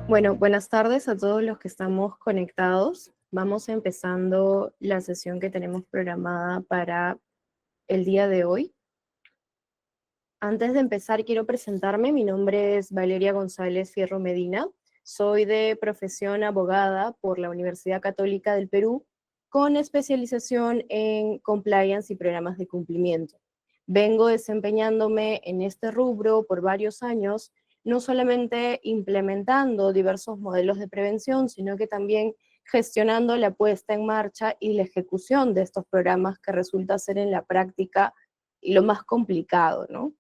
Bueno, buenas tardes a todos los que estamos conectados. Vamos empezando la sesión que tenemos programada para el día de hoy. Antes de empezar, quiero presentarme. Mi nombre es Valeria González Fierro Medina. Soy de profesión abogada por la Universidad Católica del Perú, con especialización en compliance y programas de cumplimiento. Vengo desempeñándome en este rubro por varios años, no solamente implementando diversos modelos de prevención, sino que también gestionando la puesta en marcha y la ejecución de estos programas, que resulta ser en la práctica lo más complicado, ¿no?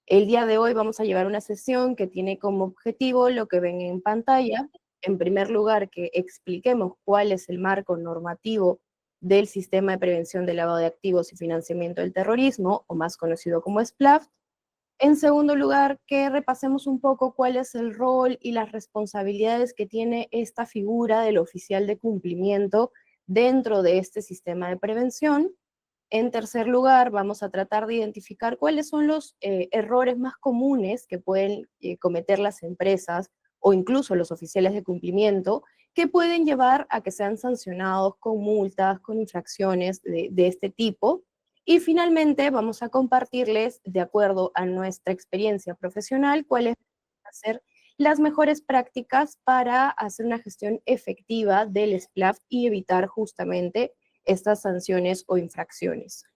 El día de hoy vamos a llevar una sesión que tiene como objetivo lo que ven en pantalla. En primer lugar, que expliquemos cuál es el marco normativo del Sistema de Prevención del Lavado de Activos y Financiamiento del Terrorismo, o más conocido como SPLAFT. En segundo lugar, que repasemos un poco cuál es el rol y las responsabilidades que tiene esta figura del oficial de cumplimiento dentro de este sistema de prevención. En tercer lugar, vamos a tratar de identificar cuáles son los errores más comunes que pueden cometer las empresas o incluso los oficiales de cumplimiento, que pueden llevar a que sean sancionados con multas, con infracciones de este tipo. Y finalmente vamos a compartirles, de acuerdo a nuestra experiencia profesional, cuáles van a ser las mejores prácticas para hacer una gestión efectiva del SPLAFT y evitar justamente estas sanciones o infracciones.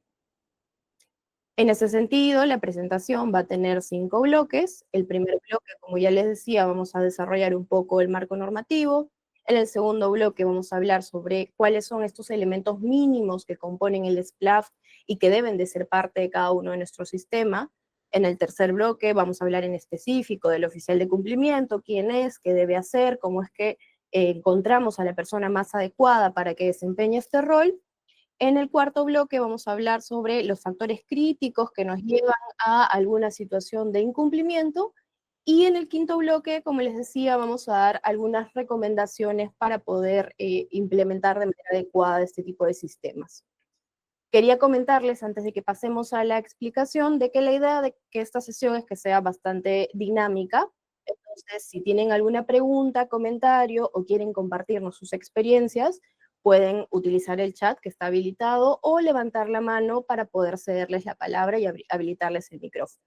En ese sentido, la presentación va a tener 5 bloques. El primer bloque, como ya les decía, vamos a desarrollar un poco el marco normativo. En el segundo bloque vamos a hablar sobre cuáles son estos elementos mínimos que componen el SPLAFT y que deben de ser parte de cada uno de nuestro sistema. En el tercer bloque vamos a hablar en específico del oficial de cumplimiento, quién es, qué debe hacer, cómo es que encontramos a la persona más adecuada para que desempeñe este rol. En el cuarto bloque vamos a hablar sobre los factores críticos que nos llevan a alguna situación de incumplimiento. Y en el quinto bloque, como les decía, vamos a dar algunas recomendaciones para poder implementar de manera adecuada este tipo de sistemas. Quería comentarles, antes de que pasemos a la explicación, de que la idea de que esta sesión es que sea bastante dinámica. Entonces, si tienen alguna pregunta, comentario o quieren compartirnos sus experiencias, pueden utilizar el chat que está habilitado o levantar la mano para poder cederles la palabra y habilitarles el micrófono.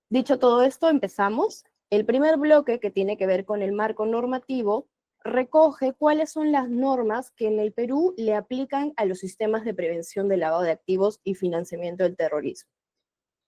Dicho todo esto, empezamos. El primer bloque, que tiene que ver con el marco normativo, recoge cuáles son las normas que en el Perú le aplican a los sistemas de prevención del lavado de activos y financiamiento del terrorismo.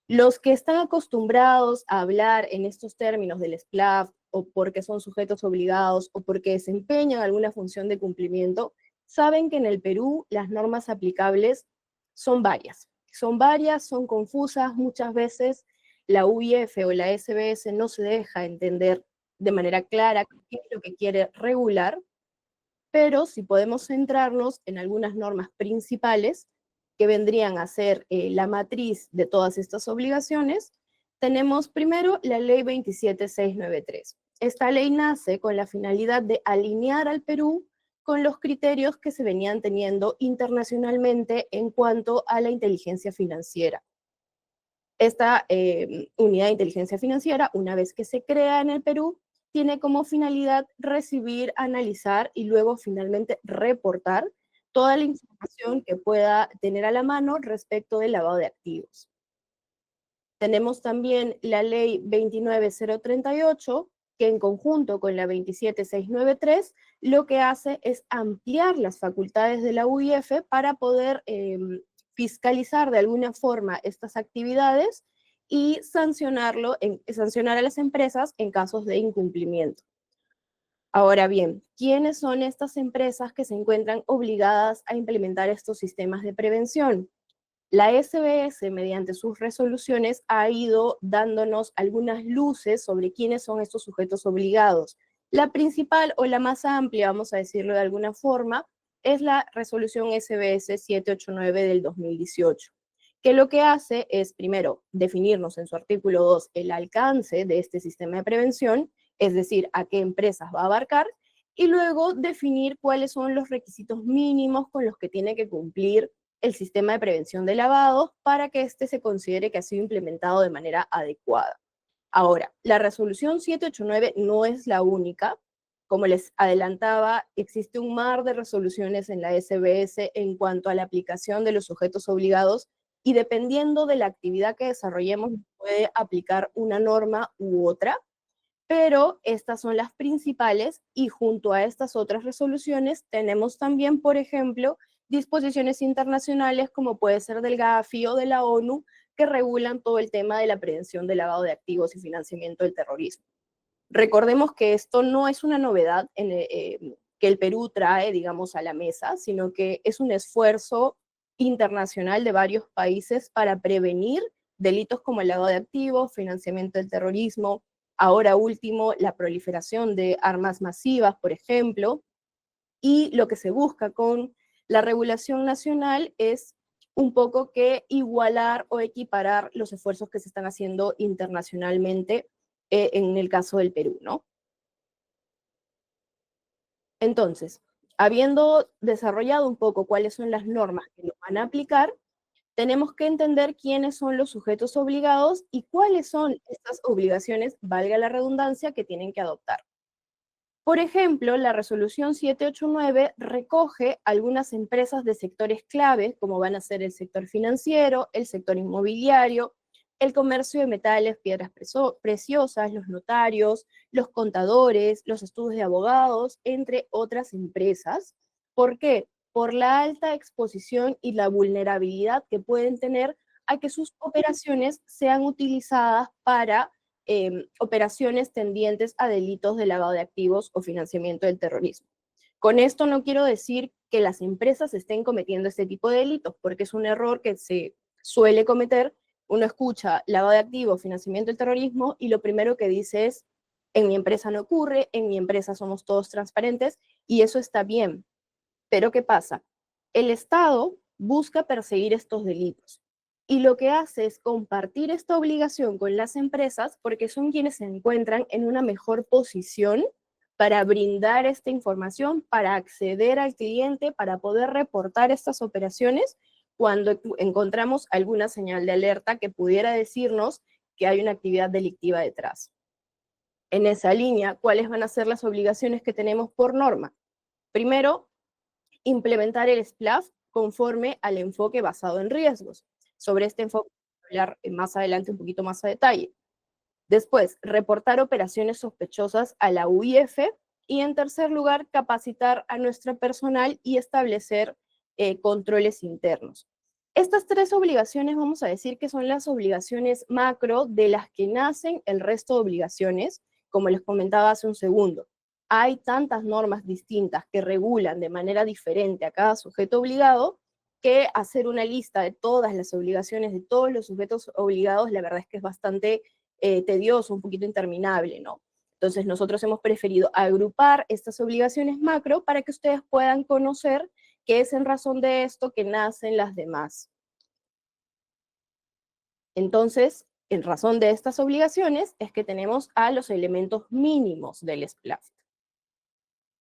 Los que están acostumbrados a hablar en estos términos del SPLAFT, o porque son sujetos obligados, o porque desempeñan alguna función de cumplimiento, saben que en el Perú las normas aplicables son varias. Son confusas, muchas veces la UIF o la SBS no se deja entender de manera clara qué es lo que quiere regular, pero si podemos centrarnos en algunas normas principales que vendrían a ser la matriz de todas estas obligaciones, tenemos primero la ley 27693. Esta ley nace con la finalidad de alinear al Perú con los criterios que se venían teniendo internacionalmente en cuanto a la inteligencia financiera. Esta unidad de inteligencia financiera, una vez que se crea en el Perú, tiene como finalidad recibir, analizar y luego finalmente reportar toda la información que pueda tener a la mano respecto del lavado de activos. Tenemos también la ley 29038, que en conjunto con la 27693, lo que hace es ampliar las facultades de la UIF para poder fiscalizar de alguna forma estas actividades y sancionar a las empresas en casos de incumplimiento. Ahora bien, ¿quiénes son estas empresas que se encuentran obligadas a implementar estos sistemas de prevención? La SBS, mediante sus resoluciones, ha ido dándonos algunas luces sobre quiénes son estos sujetos obligados. La principal o la más amplia, vamos a decirlo de alguna forma, es la resolución SBS 789 del 2018, que lo que hace es, primero, definirnos en su artículo 2 el alcance de este sistema de prevención, es decir, a qué empresas va a abarcar, y luego definir cuáles son los requisitos mínimos con los que tiene que cumplir el sistema de prevención de lavados para que éste se considere que ha sido implementado de manera adecuada. Ahora, la resolución 789 no es la única. Como les adelantaba, existe un mar de resoluciones en la SBS en cuanto a la aplicación de los sujetos obligados y dependiendo de la actividad que desarrollemos, puede aplicar una norma u otra, pero estas son las principales y junto a estas otras resoluciones tenemos también, por ejemplo, disposiciones internacionales como puede ser del GAFI o de la ONU que regulan todo el tema de la prevención del lavado de activos y financiamiento del terrorismo. Recordemos que esto no es una novedad que el Perú trae, digamos, a la mesa, sino que es un esfuerzo internacional de varios países para prevenir delitos como el lavado de activos, financiamiento del terrorismo, ahora último, la proliferación de armas masivas, por ejemplo, y lo que se busca con la regulación nacional es un poco que igualar o equiparar los esfuerzos que se están haciendo internacionalmente en el caso del Perú, ¿no? Entonces, habiendo desarrollado un poco cuáles son las normas que nos van a aplicar, tenemos que entender quiénes son los sujetos obligados y cuáles son estas obligaciones, valga la redundancia, que tienen que adoptar. Por ejemplo, la resolución 789 recoge algunas empresas de sectores clave, como van a ser el sector financiero, el sector inmobiliario, el comercio de metales, piedras preciosas, los notarios, los contadores, los estudios de abogados, entre otras empresas. ¿Por qué? Por la alta exposición y la vulnerabilidad que pueden tener a que sus operaciones sean utilizadas para operaciones tendientes a delitos de lavado de activos o financiamiento del terrorismo. Con esto no quiero decir que las empresas estén cometiendo este tipo de delitos, porque es un error que se suele cometer. Uno escucha lavado de activos, financiamiento del terrorismo, y lo primero que dice es, en mi empresa no ocurre, en mi empresa somos todos transparentes, y eso está bien. Pero ¿qué pasa? El Estado busca perseguir estos delitos y lo que hace es compartir esta obligación con las empresas porque son quienes se encuentran en una mejor posición para brindar esta información, para acceder al cliente, para poder reportar estas operaciones cuando encontramos alguna señal de alerta que pudiera decirnos que hay una actividad delictiva detrás. En esa línea, ¿cuáles van a ser las obligaciones que tenemos por norma? Primero, implementar el SPLAF conforme al enfoque basado en riesgos. Sobre este enfoque voy a hablar más adelante un poquito más a detalle. Después, reportar operaciones sospechosas a la UIF y en tercer lugar, capacitar a nuestro personal y establecer controles internos. Estas tres obligaciones vamos a decir que son las obligaciones macro de las que nacen el resto de obligaciones, como les comentaba hace un segundo. Hay tantas normas distintas que regulan de manera diferente a cada sujeto obligado que hacer una lista de todas las obligaciones de todos los sujetos obligados, la verdad es que es bastante tedioso, un poquito interminable, ¿no? Entonces nosotros hemos preferido agrupar estas obligaciones macro para que ustedes puedan conocer que es en razón de esto que nacen las demás. Entonces, en razón de estas obligaciones es que tenemos a los elementos mínimos del SPLAF.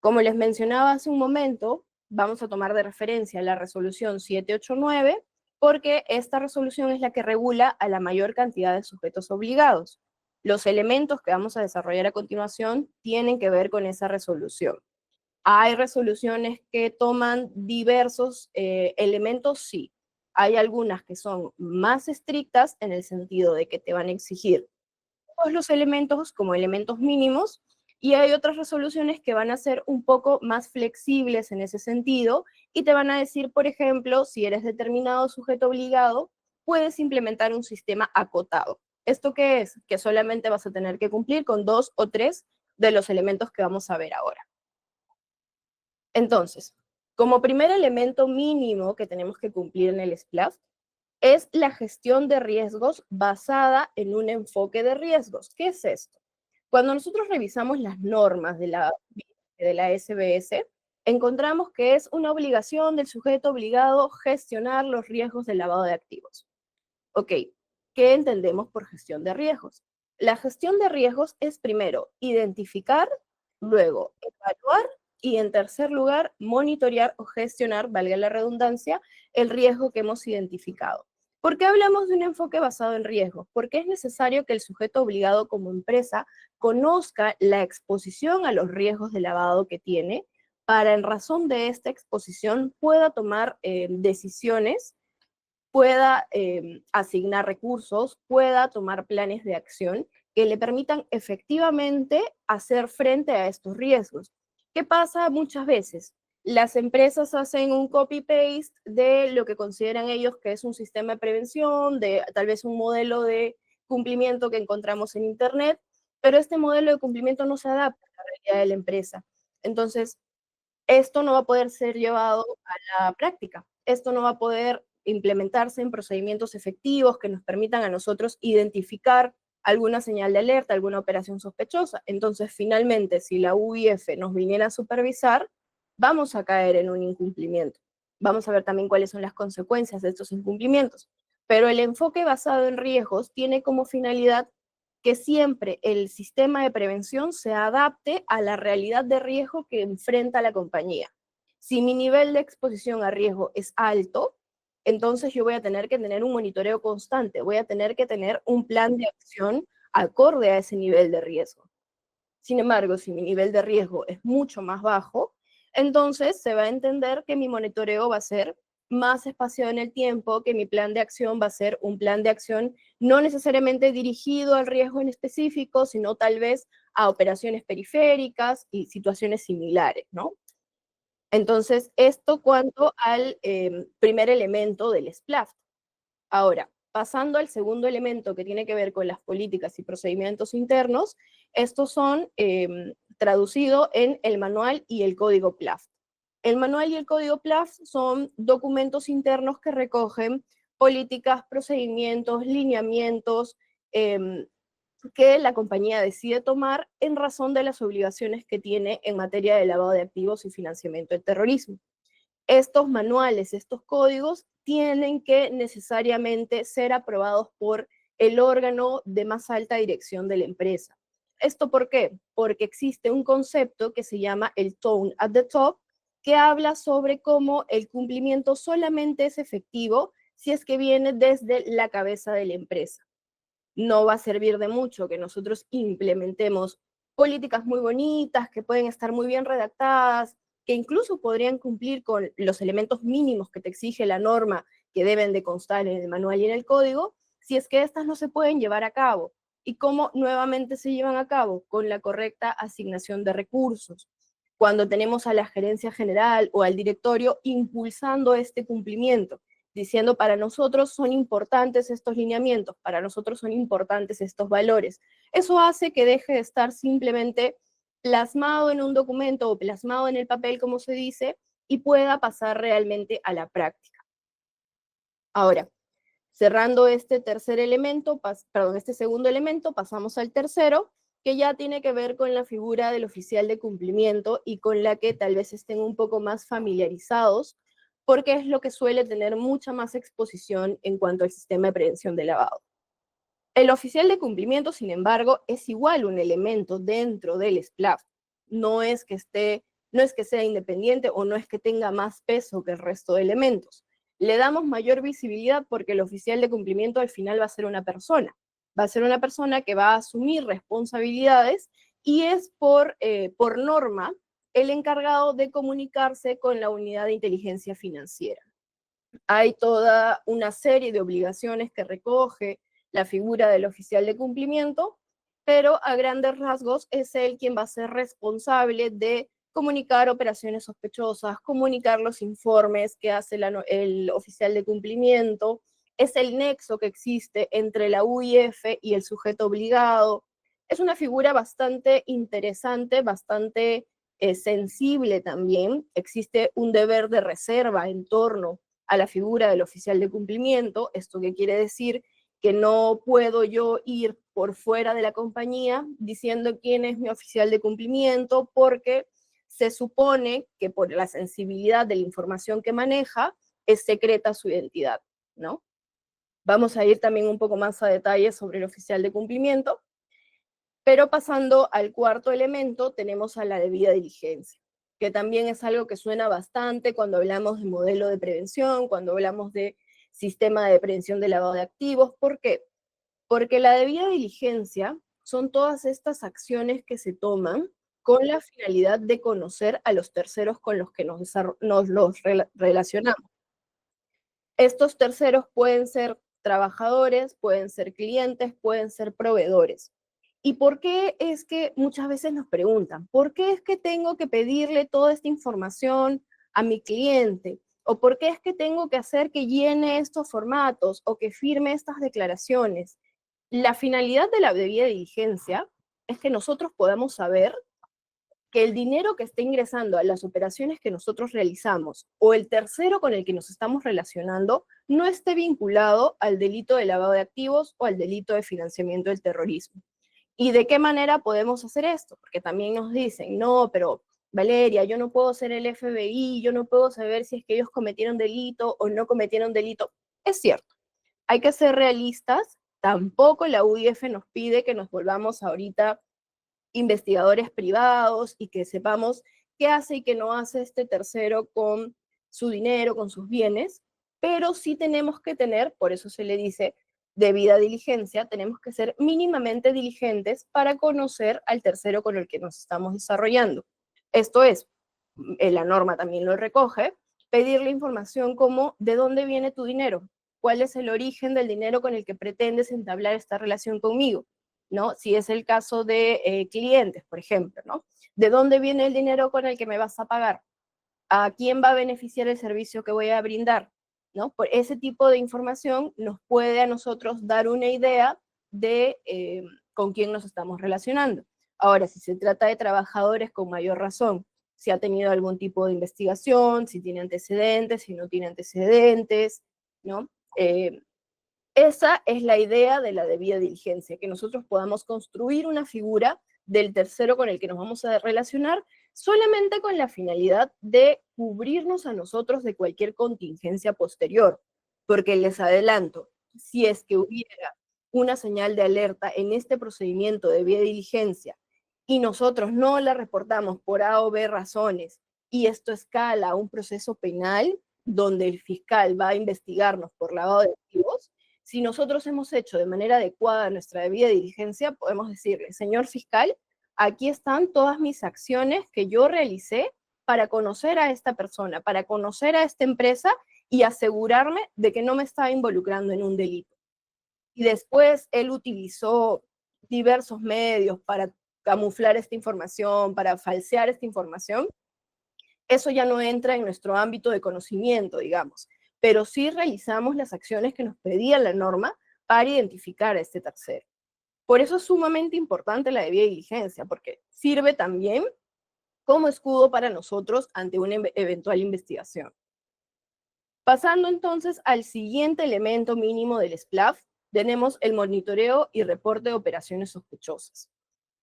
Como les mencionaba hace un momento, vamos a tomar de referencia la resolución 789 porque esta resolución es la que regula a la mayor cantidad de sujetos obligados. Los elementos que vamos a desarrollar a continuación tienen que ver con esa resolución. ¿Hay resoluciones que toman diversos elementos? Sí. Hay algunas que son más estrictas en el sentido de que te van a exigir todos los elementos como elementos mínimos y hay otras resoluciones que van a ser un poco más flexibles en ese sentido y te van a decir, por ejemplo, si eres determinado sujeto obligado, puedes implementar un sistema acotado. ¿Esto qué es? Que solamente vas a tener que cumplir con 2 o 3 de los elementos que vamos a ver ahora. Entonces, como primer elemento mínimo que tenemos que cumplir en el SPLAF es la gestión de riesgos basada en un enfoque de riesgos. ¿Qué es esto? Cuando nosotros revisamos las normas de la SBS, encontramos que es una obligación del sujeto obligado gestionar los riesgos del lavado de activos. Ok, ¿qué entendemos por gestión de riesgos? La gestión de riesgos es primero identificar, luego evaluar y en tercer lugar monitorear o gestionar, valga la redundancia, el riesgo que hemos identificado. ¿Por qué hablamos de un enfoque basado en riesgos? Porque es necesario que el sujeto obligado como empresa conozca la exposición a los riesgos de lavado que tiene, para en razón de esta exposición pueda tomar decisiones, pueda asignar recursos, pueda tomar planes de acción que le permitan efectivamente hacer frente a estos riesgos. ¿Qué pasa muchas veces? Las empresas hacen un copy-paste de lo que consideran ellos que es un sistema de prevención, de tal vez un modelo de cumplimiento que encontramos en Internet, pero este modelo de cumplimiento no se adapta a la realidad de la empresa. Entonces, esto no va a poder ser llevado a la práctica. Esto no va a poder implementarse en procedimientos efectivos que nos permitan a nosotros identificar alguna señal de alerta, alguna operación sospechosa. Entonces, finalmente, si la UIF nos viniera a supervisar, vamos a caer en un incumplimiento. Vamos a ver también cuáles son las consecuencias de estos incumplimientos. Pero el enfoque basado en riesgos tiene como finalidad que siempre el sistema de prevención se adapte a la realidad de riesgo que enfrenta la compañía. Si mi nivel de exposición a riesgo es alto, entonces yo voy a tener que tener un monitoreo constante, voy a tener que tener un plan de acción acorde a ese nivel de riesgo. Sin embargo, si mi nivel de riesgo es mucho más bajo, entonces se va a entender que mi monitoreo va a ser más espaciado en el tiempo, que mi plan de acción va a ser un plan de acción no necesariamente dirigido al riesgo en específico, sino tal vez a operaciones periféricas y situaciones similares, ¿no? Entonces, esto cuanto al primer elemento del SPLAFT. Ahora, pasando al segundo elemento que tiene que ver con las políticas y procedimientos internos, estos son traducidos en el manual y el código PLAFT. El manual y el código PLAFT son documentos internos que recogen políticas, procedimientos, lineamientos que la compañía decide tomar en razón de las obligaciones que tiene en materia de lavado de activos y financiamiento del terrorismo. Estos manuales, estos códigos, tienen que necesariamente ser aprobados por el órgano de más alta dirección de la empresa. ¿Esto por qué? Porque existe un concepto que se llama el tone at the top, que habla sobre cómo el cumplimiento solamente es efectivo si es que viene desde la cabeza de la empresa. No va a servir de mucho que nosotros implementemos políticas muy bonitas, que pueden estar muy bien redactadas, que incluso podrían cumplir con los elementos mínimos que te exige la norma que deben de constar en el manual y en el código, si es que estas no se pueden llevar a cabo. ¿Y cómo nuevamente se llevan a cabo? Con la correcta asignación de recursos. Cuando tenemos a la gerencia general o al directorio impulsando este cumplimiento, diciendo para nosotros son importantes estos lineamientos, para nosotros son importantes estos valores. Eso hace que deje de estar simplemente plasmado en un documento o plasmado en el papel, como se dice, y pueda pasar realmente a la práctica. Ahora, cerrando este tercer elemento, este segundo elemento, pasamos al tercero, que ya tiene que ver con la figura del oficial de cumplimiento y con la que tal vez estén un poco más familiarizados, porque es lo que suele tener mucha más exposición en cuanto al sistema de prevención de lavado. El oficial de cumplimiento, sin embargo, es igual un elemento dentro del SPLAFT. No es que sea independiente o no es que tenga más peso que el resto de elementos. Le damos mayor visibilidad porque el oficial de cumplimiento al final va a ser una persona. Va a ser una persona que va a asumir responsabilidades y es por norma el encargado de comunicarse con la unidad de inteligencia financiera. Hay toda una serie de obligaciones que recoge la figura del oficial de cumplimiento, pero a grandes rasgos es él quien va a ser responsable de comunicar operaciones sospechosas, comunicar los informes que hace el oficial de cumplimiento, es el nexo que existe entre la UIF y el sujeto obligado. Es una figura bastante interesante, bastante sensible también. Existe un deber de reserva en torno a la figura del oficial de cumplimiento. ¿Esto qué quiere decir? Que no puedo yo ir por fuera de la compañía diciendo quién es mi oficial de cumplimiento, porque se supone que por la sensibilidad de la información que maneja es secreta su identidad, ¿no? Vamos a ir también un poco más a detalle sobre el oficial de cumplimiento, pero pasando al cuarto elemento tenemos a la debida diligencia, que también es algo que suena bastante cuando hablamos de modelo de prevención, cuando hablamos de sistema de prevención de lavado de activos. ¿Por qué? Porque la debida diligencia son todas estas acciones que se toman con la finalidad de conocer a los terceros con los que nos los relacionamos. Estos terceros pueden ser trabajadores, pueden ser clientes, pueden ser proveedores. ¿Y por qué es que muchas veces nos preguntan, por qué es que tengo que pedirle toda esta información a mi cliente? ¿O por qué es que tengo que hacer que llene estos formatos o que firme estas declaraciones? La finalidad de la debida diligencia es que nosotros podamos saber que el dinero que está ingresando a las operaciones que nosotros realizamos o el tercero con el que nos estamos relacionando no esté vinculado al delito de lavado de activos o al delito de financiamiento del terrorismo. ¿Y de qué manera podemos hacer esto? Porque también nos dicen, no, pero Valeria, yo no puedo ser el FBI, yo no puedo saber si es que ellos cometieron delito o no cometieron delito. Es cierto, hay que ser realistas, tampoco la UIF nos pide que nos volvamos ahorita investigadores privados y que sepamos qué hace y qué no hace este tercero con su dinero, con sus bienes, pero sí tenemos que tener, por eso se le dice debida diligencia, tenemos que ser mínimamente diligentes para conocer al tercero con el que nos estamos desarrollando. Esto es, la norma también lo recoge, pedirle información como de dónde viene tu dinero, cuál es el origen del dinero con el que pretendes entablar esta relación conmigo, ¿no? Si es el caso de clientes, por ejemplo, ¿no? ¿De dónde viene el dinero con el que me vas a pagar? ¿A quién va a beneficiar el servicio que voy a brindar? ¿No? Por ese tipo de información nos puede a nosotros dar una idea de con quién nos estamos relacionando. Ahora, si se trata de trabajadores, con mayor razón, si ha tenido algún tipo de investigación, si tiene antecedentes, si no tiene antecedentes, ¿no? Esa es la idea de la debida diligencia, que nosotros podamos construir una figura del tercero con el que nos vamos a relacionar solamente con la finalidad de cubrirnos a nosotros de cualquier contingencia posterior. Porque les adelanto, si es que hubiera una señal de alerta en este procedimiento de debida diligencia y nosotros no la reportamos por A o B razones y esto escala a un proceso penal donde el fiscal va a investigarnos por lavado de activos, si nosotros hemos hecho de manera adecuada nuestra debida diligencia, podemos decirle, señor fiscal, aquí están todas mis acciones que yo realicé para conocer a esta persona, para conocer a esta empresa y asegurarme de que no me estaba involucrando en un delito. Y después él utilizó diversos medios para camuflar esta información, para falsear esta información, eso ya no entra en nuestro ámbito de conocimiento, digamos, pero sí realizamos las acciones que nos pedía la norma para identificar a este tercero. Por eso es sumamente importante la debida diligencia, porque sirve también como escudo para nosotros ante una eventual investigación. Pasando entonces al siguiente elemento mínimo del SPLAF, tenemos el monitoreo y reporte de operaciones sospechosas.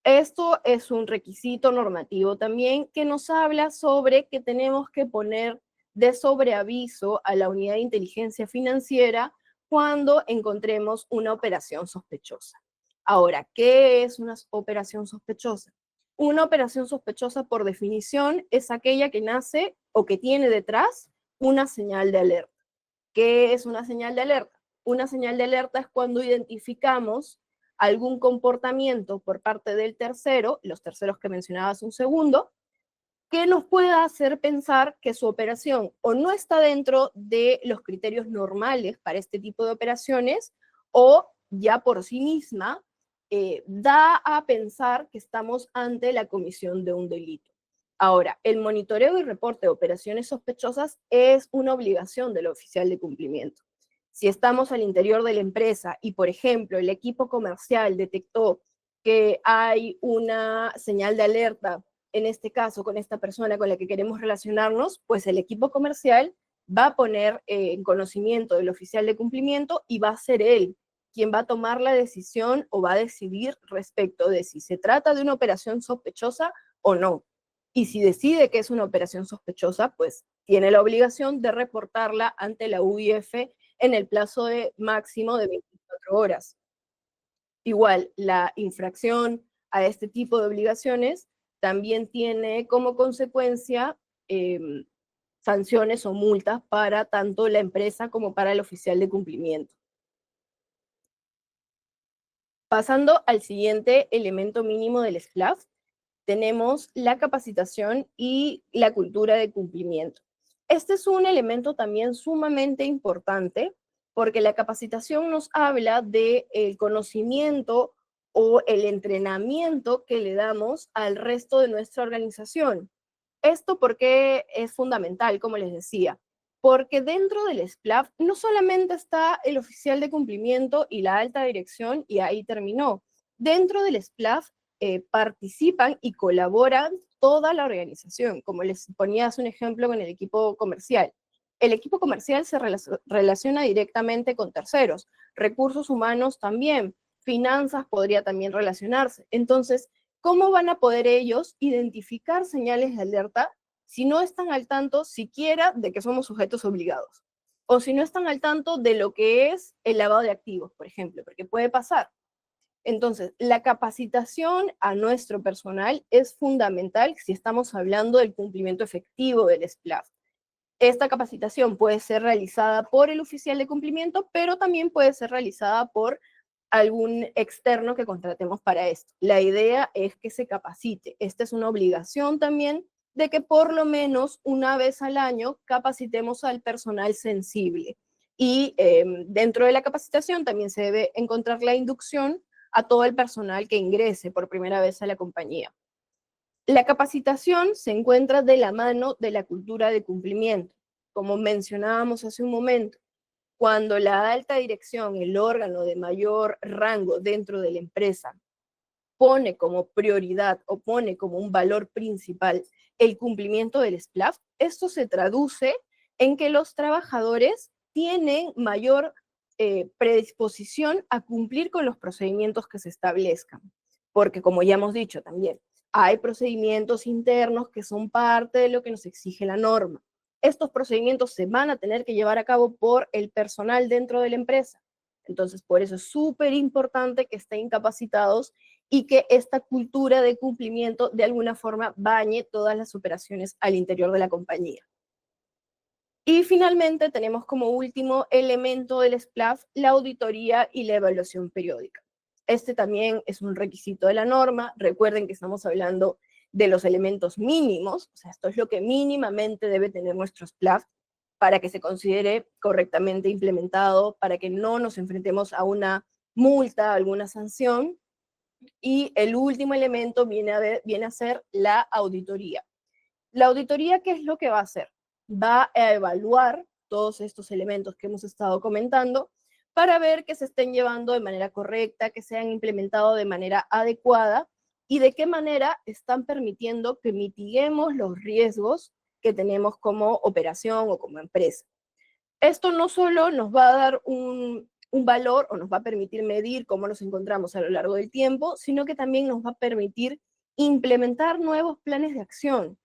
Esto es un requisito normativo también que nos habla sobre que tenemos que poner de sobreaviso a la unidad de inteligencia financiera cuando encontremos una operación sospechosa. Ahora, ¿qué es una operación sospechosa? Una operación sospechosa, por definición, es aquella que nace o que tiene detrás una señal de alerta. ¿Qué es una señal de alerta? Una señal de alerta es cuando identificamos algún comportamiento por parte del tercero, los terceros que mencionabas un segundo, que nos pueda hacer pensar que su operación o no está dentro de los criterios normales para este tipo de operaciones o ya por sí misma da a pensar que estamos ante la comisión de un delito. Ahora, el monitoreo y reporte de operaciones sospechosas es una obligación del oficial de cumplimiento. Si estamos al interior de la empresa y, por ejemplo, el equipo comercial detectó que hay una señal de alerta, en este caso con esta persona con la que queremos relacionarnos, pues el equipo comercial va a poner en conocimiento del oficial de cumplimiento y va a ser él quien va a tomar la decisión o va a decidir respecto de si se trata de una operación sospechosa o no. Y si decide que es una operación sospechosa, pues tiene la obligación de reportarla ante la UIF en el plazo de máximo de 24 horas. Igual, la infracción a este tipo de obligaciones también tiene como consecuencia sanciones o multas para tanto la empresa como para el oficial de cumplimiento. Pasando al siguiente elemento mínimo del SPLAF, tenemos la capacitación y la cultura de cumplimiento. Este es un elemento también sumamente importante porque la capacitación nos habla del conocimiento o el entrenamiento que le damos al resto de nuestra organización. Esto porque es fundamental, como les decía, porque dentro del SPLAF no solamente está el oficial de cumplimiento y la alta dirección y ahí terminó. Dentro del SPLAF participan y colaboran toda la organización, como les ponía hace un ejemplo con el equipo comercial. El equipo comercial se relaciona directamente con terceros, recursos humanos también, finanzas podría también relacionarse. Entonces, ¿cómo van a poder ellos identificar señales de alerta si no están al tanto siquiera de que somos sujetos obligados? O si no están al tanto de lo que es el lavado de activos, por ejemplo, porque puede pasar. Entonces, la capacitación a nuestro personal es fundamental si estamos hablando del cumplimiento efectivo del SPLAF. Esta capacitación puede ser realizada por el oficial de cumplimiento, pero también puede ser realizada por algún externo que contratemos para esto. La idea es que se capacite. Esta es una obligación también de que por lo menos una vez al año capacitemos al personal sensible. Y dentro de la capacitación también se debe encontrar la inducción a todo el personal que ingrese por primera vez a la compañía. La capacitación se encuentra de la mano de la cultura de cumplimiento. Como mencionábamos hace un momento, cuando la alta dirección, el órgano de mayor rango dentro de la empresa, pone como prioridad o pone como un valor principal el cumplimiento del SPLAF, esto se traduce en que los trabajadores tienen mayor predisposición a cumplir con los procedimientos que se establezcan. Porque como ya hemos dicho también, hay procedimientos internos que son parte de lo que nos exige la norma. Estos procedimientos se van a tener que llevar a cabo por el personal dentro de la empresa. Entonces, por eso es súper importante que estén capacitados y que esta cultura de cumplimiento de alguna forma bañe todas las operaciones al interior de la compañía. Y finalmente tenemos como último elemento del SPLAF la auditoría y la evaluación periódica. Este también es un requisito de la norma. Recuerden que estamos hablando de los elementos mínimos, o sea, esto es lo que mínimamente debe tener nuestro SPLAF para que se considere correctamente implementado, para que no nos enfrentemos a una multa, a alguna sanción. Y el último elemento viene a ser la auditoría. La auditoría, ¿qué es lo que va a hacer? Va a evaluar todos estos elementos que hemos estado comentando para ver que se estén llevando de manera correcta, que se han implementado de manera adecuada y de qué manera están permitiendo que mitiguemos los riesgos que tenemos como operación o como empresa. Esto no solo nos va a dar un valor o nos va a permitir medir cómo nos encontramos a lo largo del tiempo, sino que también nos va a permitir implementar nuevos planes de acción.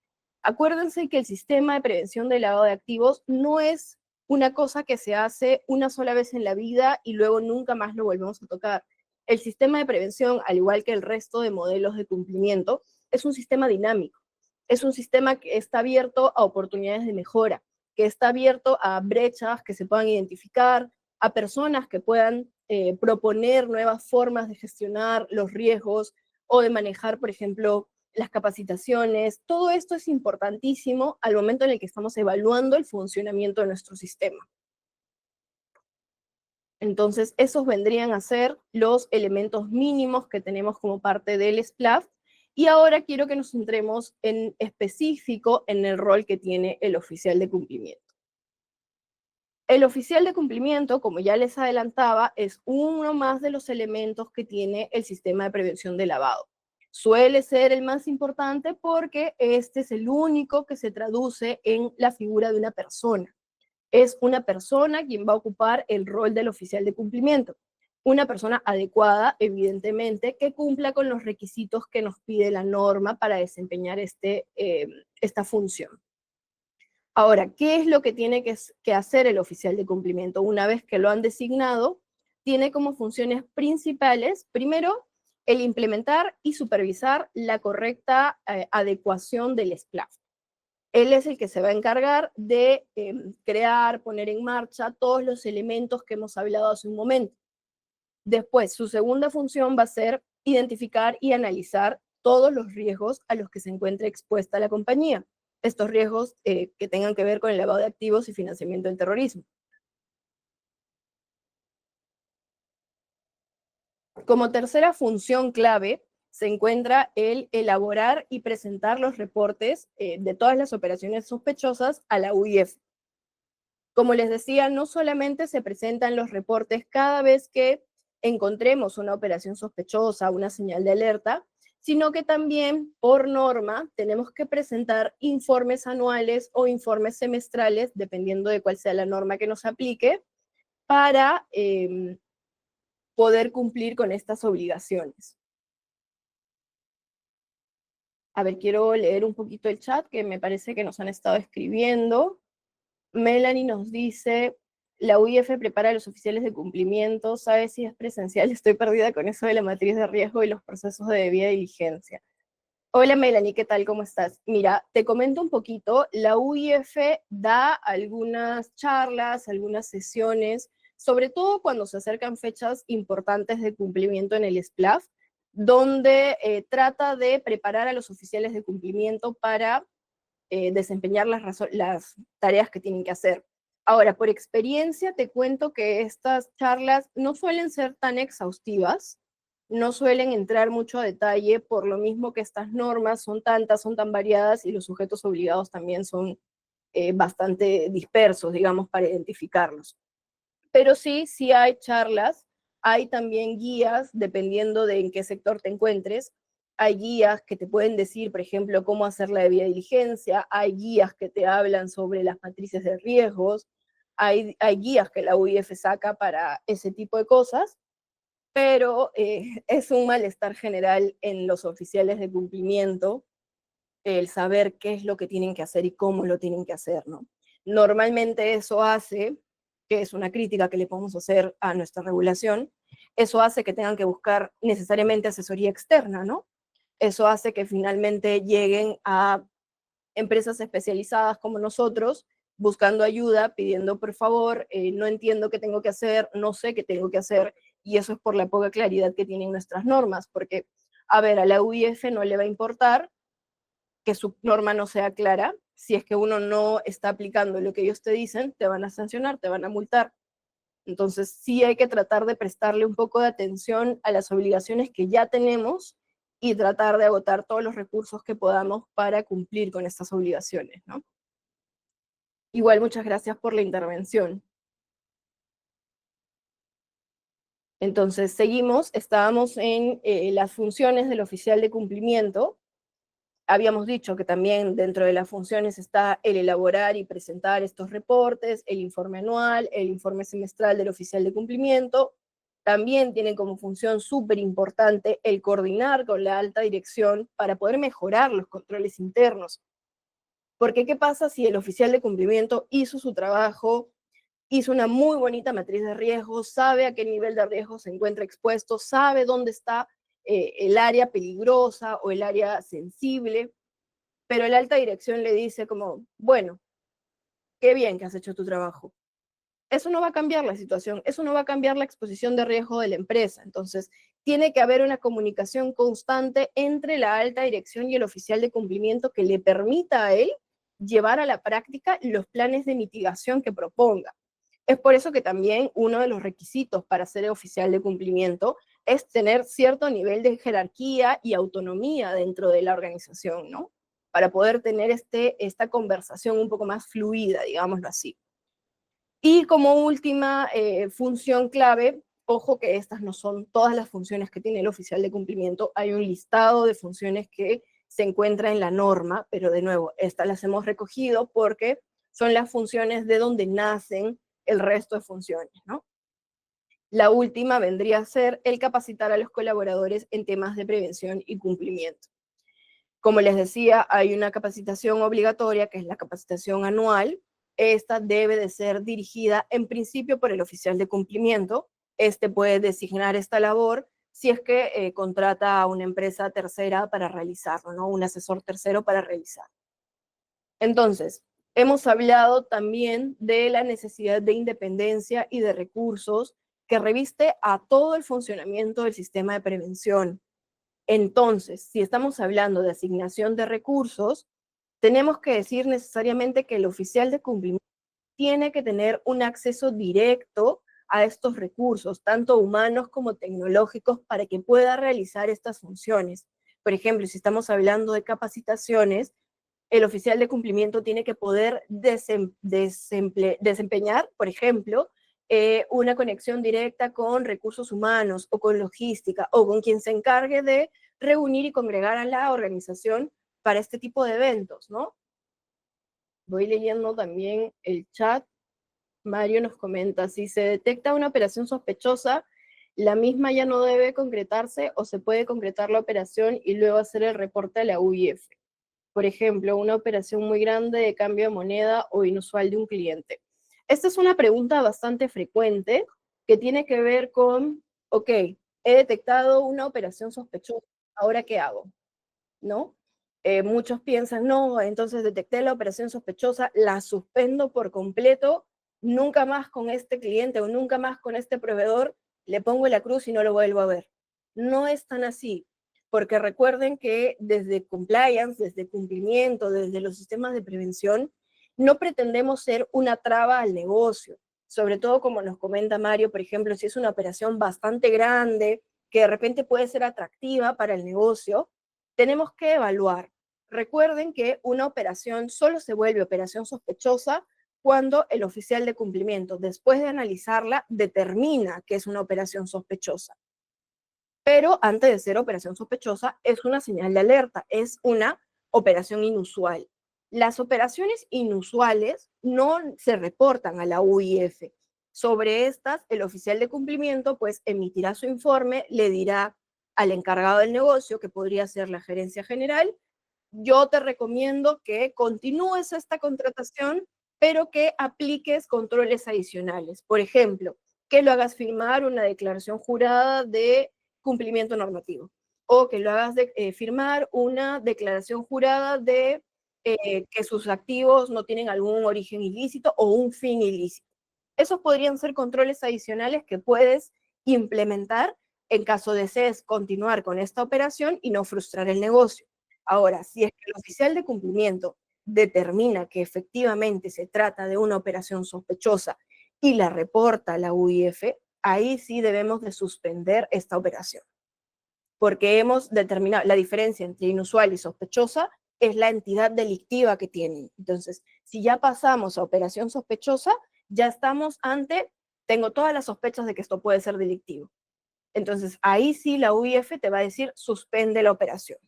Acuérdense que el sistema de prevención del lavado de activos no es una cosa que se hace una sola vez en la vida y luego nunca más lo volvemos a tocar. El sistema de prevención, al igual que el resto de modelos de cumplimiento, es un sistema dinámico. Es un sistema que está abierto a oportunidades de mejora, que está abierto a brechas que se puedan identificar, a personas que puedan proponer nuevas formas de gestionar los riesgos o de manejar, por ejemplo, las capacitaciones. Todo esto es importantísimo al momento en el que estamos evaluando el funcionamiento de nuestro sistema. Entonces, esos vendrían a ser los elementos mínimos que tenemos como parte del SPLAF. Y ahora quiero que nos centremos en específico en el rol que tiene el oficial de cumplimiento. El oficial de cumplimiento, como ya les adelantaba, es uno más de los elementos que tiene el sistema de prevención de lavado. Suele ser el más importante porque este es el único que se traduce en la figura de una persona. Es una persona quien va a ocupar el rol del oficial de cumplimiento. Una persona adecuada, evidentemente, que cumpla con los requisitos que nos pide la norma para desempeñar esta función. Ahora, ¿qué es lo que tiene que hacer el oficial de cumplimiento? Una vez que lo han designado, tiene como funciones principales, primero, el implementar y supervisar la correcta adecuación del SPLAF. Él es el que se va a encargar de crear, poner en marcha todos los elementos que hemos hablado hace un momento. Después, su segunda función va a ser identificar y analizar todos los riesgos a los que se encuentra expuesta la compañía. Estos riesgos que tengan que ver con el lavado de activos y financiamiento del terrorismo. Como tercera función clave se encuentra el elaborar y presentar los reportes de todas las operaciones sospechosas a la UIF. Como les decía, no solamente se presentan los reportes cada vez que encontremos una operación sospechosa, una señal de alerta, sino que también, por norma, tenemos que presentar informes anuales o informes semestrales, dependiendo de cuál sea la norma que nos aplique, para poder cumplir con estas obligaciones. A ver, quiero leer un poquito el chat, que me parece que nos han estado escribiendo. Melanie nos dice, la UIF prepara a los oficiales de cumplimiento, ¿sabe si es presencial? Estoy perdida con eso de la matriz de riesgo y los procesos de debida diligencia. Hola Melanie, ¿qué tal? ¿Cómo estás? Mira, te comento un poquito, la UIF da algunas charlas, algunas sesiones, sobre todo cuando se acercan fechas importantes de cumplimiento en el SPLAF, donde trata de preparar a los oficiales de cumplimiento para desempeñar las tareas que tienen que hacer. Ahora, por experiencia, te cuento que estas charlas no suelen ser tan exhaustivas, no suelen entrar mucho a detalle, por lo mismo que estas normas son tantas, son tan variadas y los sujetos obligados también son bastante dispersos, digamos, para identificarlos. Pero sí, sí hay charlas, hay también guías, dependiendo de en qué sector te encuentres. Hay guías que te pueden decir, por ejemplo, cómo hacer la debida diligencia, hay guías que te hablan sobre las matrices de riesgos, hay guías que la UIF saca para ese tipo de cosas, pero es un malestar general en los oficiales de cumplimiento el saber qué es lo que tienen que hacer y cómo lo tienen que hacer, ¿no? Normalmente eso hace, que es una crítica que le podemos hacer a nuestra regulación, eso hace que tengan que buscar necesariamente asesoría externa, ¿no? Eso hace que finalmente lleguen a empresas especializadas como nosotros, buscando ayuda, pidiendo por favor, no entiendo qué tengo que hacer, no sé qué tengo que hacer, y eso es por la poca claridad que tienen nuestras normas, porque, a ver, a la UIF no le va a importar que su norma no sea clara. Si es que uno no está aplicando lo que ellos te dicen, te van a sancionar, te van a multar. Entonces, sí hay que tratar de prestarle un poco de atención a las obligaciones que ya tenemos y tratar de agotar todos los recursos que podamos para cumplir con estas obligaciones, ¿no? Igual, muchas gracias por la intervención. Entonces, seguimos, estábamos en las funciones del oficial de cumplimiento. Habíamos dicho que también dentro de las funciones está el elaborar y presentar estos reportes, el informe anual, el informe semestral del oficial de cumplimiento. También tiene como función súper importante el coordinar con la alta dirección para poder mejorar los controles internos. Porque ¿qué pasa si el oficial de cumplimiento hizo su trabajo, hizo una muy bonita matriz de riesgo, sabe a qué nivel de riesgo se encuentra expuesto, sabe dónde está el área peligrosa o el área sensible, pero la alta dirección le dice como, bueno, qué bien que has hecho tu trabajo? Eso no va a cambiar la situación, eso no va a cambiar la exposición de riesgo de la empresa. Entonces, tiene que haber una comunicación constante entre la alta dirección y el oficial de cumplimiento que le permita a él llevar a la práctica los planes de mitigación que proponga. Es por eso que también uno de los requisitos para ser oficial de cumplimiento es tener cierto nivel de jerarquía y autonomía dentro de la organización, ¿no? Para poder tener esta conversación un poco más fluida, digámoslo así. Y como última función clave, ojo que estas no son todas las funciones que tiene el oficial de cumplimiento, hay un listado de funciones que se encuentra en la norma, pero de nuevo, estas las hemos recogido porque son las funciones de donde nacen el resto de funciones, ¿no? La última vendría a ser el capacitar a los colaboradores en temas de prevención y cumplimiento. Como les decía, hay una capacitación obligatoria, que es la capacitación anual. Esta debe de ser dirigida en principio por el oficial de cumplimiento. Este puede designar esta labor si es que contrata a una empresa tercera para realizarlo, ¿no? Un asesor tercero para realizarlo. Entonces, hemos hablado también de la necesidad de independencia y de recursos que reviste a todo el funcionamiento del sistema de prevención. Entonces, si estamos hablando de asignación de recursos, tenemos que decir necesariamente que el oficial de cumplimiento tiene que tener un acceso directo a estos recursos, tanto humanos como tecnológicos, para que pueda realizar estas funciones. Por ejemplo, si estamos hablando de capacitaciones, el oficial de cumplimiento tiene que poder desempeñar, por ejemplo, una conexión directa con recursos humanos o con logística o con quien se encargue de reunir y congregar a la organización para este tipo de eventos, ¿no? Voy leyendo también el chat. Mario nos comenta, si se detecta una operación sospechosa, la misma ya no debe concretarse o se puede concretar la operación y luego hacer el reporte a la UIF. Por ejemplo, una operación muy grande de cambio de moneda o inusual de un cliente. Esta es una pregunta bastante frecuente que tiene que ver con, ok, he detectado una operación sospechosa, ¿ahora qué hago? ¿No? Muchos piensan, no, entonces detecté la operación sospechosa, la suspendo por completo, nunca más con este cliente o nunca más con este proveedor, le pongo la cruz y no lo vuelvo a ver. No es tan así, porque recuerden que desde compliance, desde cumplimiento, desde los sistemas de prevención, no pretendemos ser una traba al negocio. Sobre todo, como nos comenta Mario, por ejemplo, si es una operación bastante grande, que de repente puede ser atractiva para el negocio, tenemos que evaluar. Recuerden que una operación solo se vuelve operación sospechosa cuando el oficial de cumplimiento, después de analizarla, determina que es una operación sospechosa. Pero antes de ser operación sospechosa, es una señal de alerta, es una operación inusual. Las operaciones inusuales no se reportan a la UIF. Sobre estas, el oficial de cumplimiento pues emitirá su informe, le dirá al encargado del negocio, que podría ser la gerencia general, yo te recomiendo que continúes esta contratación, pero que apliques controles adicionales. Por ejemplo, que lo hagas firmar una declaración jurada de cumplimiento normativo o que lo hagas firmar una declaración jurada de que sus activos no tienen algún origen ilícito o un fin ilícito. Esos podrían ser controles adicionales que puedes implementar en caso desees continuar con esta operación y no frustrar el negocio. Ahora, si es que el oficial de cumplimiento determina que efectivamente se trata de una operación sospechosa y la reporta a la UIF, ahí sí debemos de suspender esta operación, porque hemos determinado la diferencia entre inusual y sospechosa es la entidad delictiva que tienen. Entonces, si ya pasamos a operación sospechosa, ya estamos ante, tengo todas las sospechas de que esto puede ser delictivo. Entonces, ahí sí la UIF te va a decir, suspende la operación.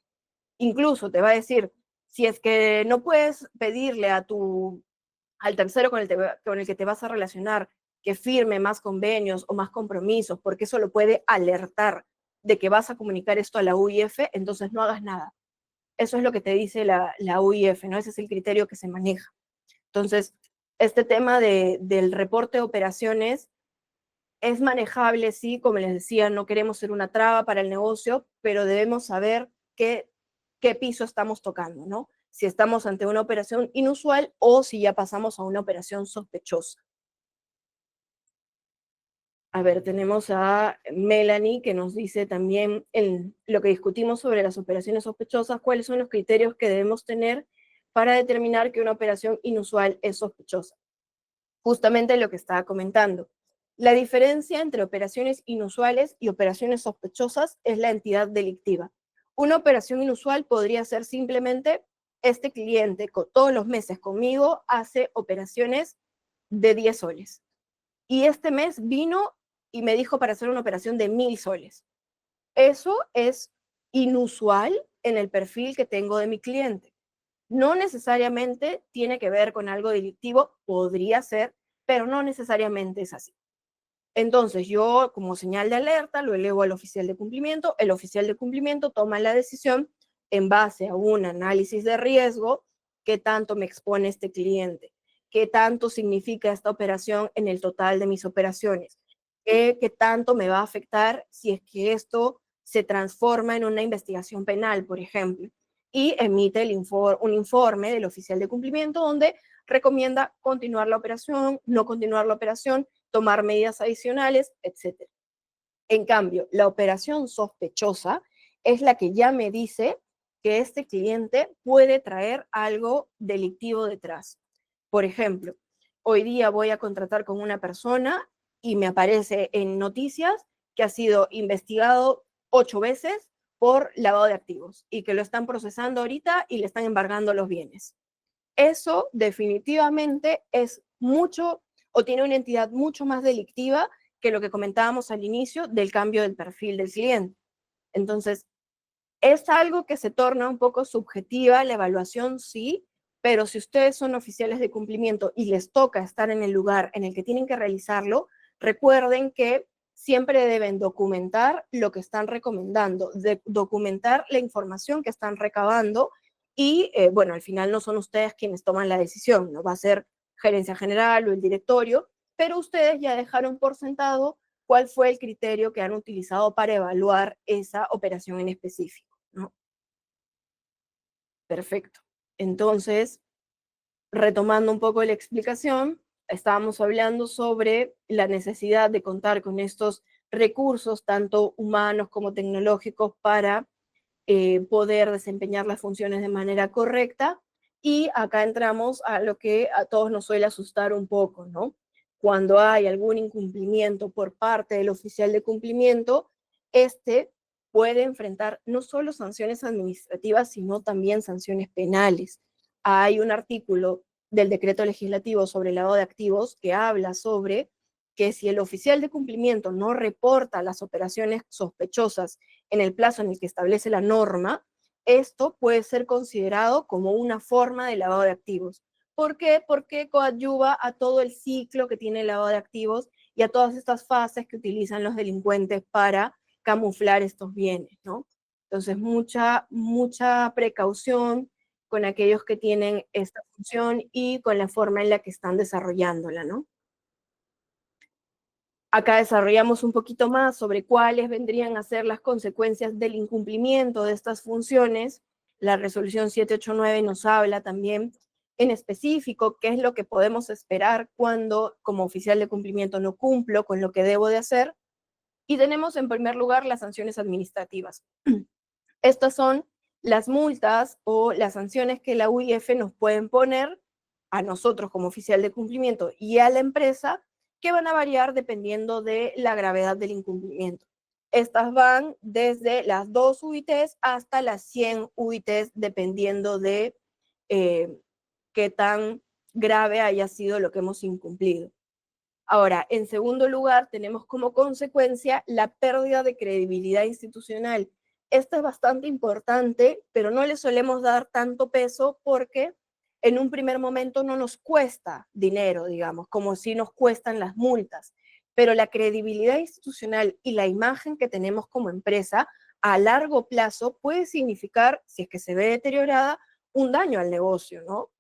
Incluso te va a decir, si es que no puedes pedirle al tercero con el que te vas a relacionar que firme más convenios o más compromisos, porque eso lo puede alertar de que vas a comunicar esto a la UIF, entonces no hagas nada. Eso es lo que te dice la UIF, ¿no? Ese es el criterio que se maneja. Entonces, este tema del reporte de operaciones es manejable, sí, como les decía, no queremos ser una traba para el negocio, pero debemos saber qué piso estamos tocando, ¿no? Si estamos ante una operación inusual o si ya pasamos a una operación sospechosa. A ver, tenemos a Melanie que nos dice también en lo que discutimos sobre las operaciones sospechosas, cuáles son los criterios que debemos tener para determinar que una operación inusual es sospechosa. Justamente lo que estaba comentando. La diferencia entre operaciones inusuales y operaciones sospechosas es la entidad delictiva. Una operación inusual podría ser simplemente este cliente todos los meses conmigo hace operaciones de 10 soles. Y este mes vino y me dijo para hacer una operación de 1000 soles. Eso es inusual en el perfil que tengo de mi cliente. No necesariamente tiene que ver con algo delictivo, podría ser, pero no necesariamente es así. Entonces yo como señal de alerta lo elevo al oficial de cumplimiento, el oficial de cumplimiento toma la decisión en base a un análisis de riesgo, qué tanto me expone este cliente, qué tanto significa esta operación en el total de mis operaciones, qué tanto me va a afectar si es que esto se transforma en una investigación penal, por ejemplo. y emite un informe del oficial de cumplimiento donde recomienda continuar la operación, no continuar la operación, tomar medidas adicionales, etc. En cambio, la operación sospechosa es la que ya me dice que este cliente puede traer algo delictivo detrás. Por ejemplo, hoy día voy a contratar con una persona y me aparece en noticias que ha sido investigado 8 veces por lavado de activos y que lo están procesando ahorita y le están embargando los bienes. Eso definitivamente es mucho o tiene una entidad mucho más delictiva que lo que comentábamos al inicio del cambio del perfil del cliente. Entonces, es algo que se torna un poco subjetiva, la evaluación sí, pero si ustedes son oficiales de cumplimiento y les toca estar en el lugar en el que tienen que realizarlo, recuerden que siempre deben documentar lo que están recomendando, documentar la información que están recabando y, bueno, al final no son ustedes quienes toman la decisión, no va a ser gerencia general o el directorio, pero ustedes ya dejaron por sentado cuál fue el criterio que han utilizado para evaluar esa operación en específico, ¿no? Perfecto. Entonces, retomando un poco la explicación, estábamos hablando sobre la necesidad de contar con estos recursos, tanto humanos como tecnológicos, para poder desempeñar las funciones de manera correcta. Y acá entramos a lo que a todos nos suele asustar un poco, ¿no? Cuando hay algún incumplimiento por parte del oficial de cumplimiento, este puede enfrentar no solo sanciones administrativas, sino también sanciones penales. Hay un artículo del decreto legislativo sobre el lavado de activos que habla sobre que si el oficial de cumplimiento no reporta las operaciones sospechosas en el plazo en el que establece la norma, esto puede ser considerado como una forma de lavado de activos. ¿Por qué? Porque coadyuva a todo el ciclo que tiene el lavado de activos y a todas estas fases que utilizan los delincuentes para camuflar estos bienes, ¿no? Entonces, mucha precaución con aquellos que tienen esta función y con la forma en la que están desarrollándola, ¿no? Acá desarrollamos un poquito más sobre cuáles vendrían a ser las consecuencias del incumplimiento de estas funciones. La resolución 789 nos habla también en específico qué es lo que podemos esperar cuando como oficial de cumplimiento no cumplo con lo que debo de hacer. Y tenemos en primer lugar las sanciones administrativas. Estas son las multas o las sanciones que la UIF nos pueden poner a nosotros como oficial de cumplimiento y a la empresa, que van a variar dependiendo de la gravedad del incumplimiento. Estas van desde las 2 UITs hasta las 100 UITs, dependiendo de qué tan grave haya sido lo que hemos incumplido. Ahora, en segundo lugar, tenemos como consecuencia la pérdida de credibilidad institucional. Esto es bastante importante, pero no le solemos dar tanto peso porque en un primer momento no nos cuesta dinero, digamos, como si nos cuestan las multas. Pero la credibilidad institucional y la imagen que tenemos como empresa a largo plazo puede significar, si es que se ve deteriorada, un daño al negocio, ¿no?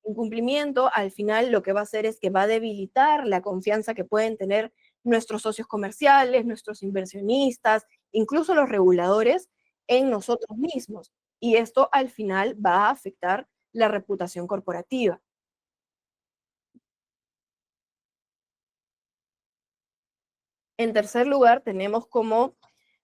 Incumplimiento, al final lo que va a hacer es que va a debilitar la confianza que pueden tener nuestros socios comerciales, nuestros inversionistas, incluso los reguladores en nosotros mismos. Y esto al final va a afectar la reputación corporativa. En tercer lugar, tenemos como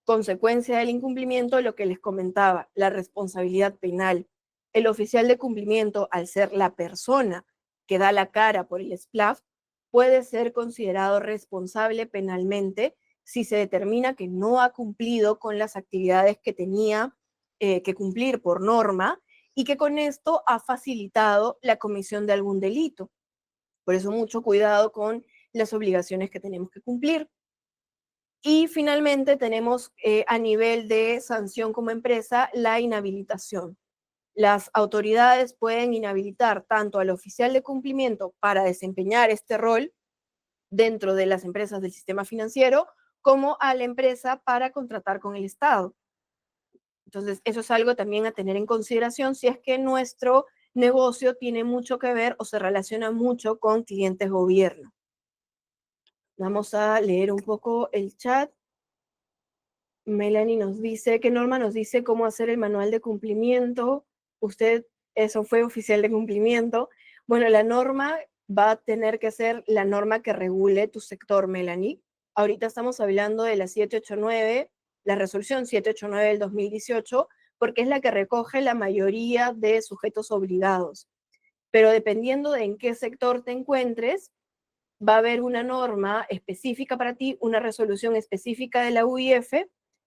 consecuencia del incumplimiento lo que les comentaba, la responsabilidad penal. El oficial de cumplimiento, al ser la persona que da la cara por el SPLAF, puede ser considerado responsable penalmente si se determina que no ha cumplido con las actividades que tenía que cumplir por norma y que con esto ha facilitado la comisión de algún delito. Por eso mucho cuidado con las obligaciones que tenemos que cumplir. Y finalmente tenemos a nivel de sanción como empresa la inhabilitación. Las autoridades pueden inhabilitar tanto al oficial de cumplimiento para desempeñar este rol dentro de las empresas del sistema financiero, como a la empresa para contratar con el Estado. Entonces, eso es algo también a tener en consideración si es que nuestro negocio tiene mucho que ver o se relaciona mucho con clientes gobierno. Vamos a leer un poco el chat. Melanie nos dice, ¿qué norma nos dice cómo hacer el manual de cumplimiento? Usted, eso fue oficial de cumplimiento. Bueno, la norma va a tener que ser la norma que regule tu sector, Melanie. Ahorita estamos hablando de la 789, la resolución 789 del 2018, porque es la que recoge la mayoría de sujetos obligados. Pero dependiendo de en qué sector te encuentres, va a haber una norma específica para ti, una resolución específica de la UIF,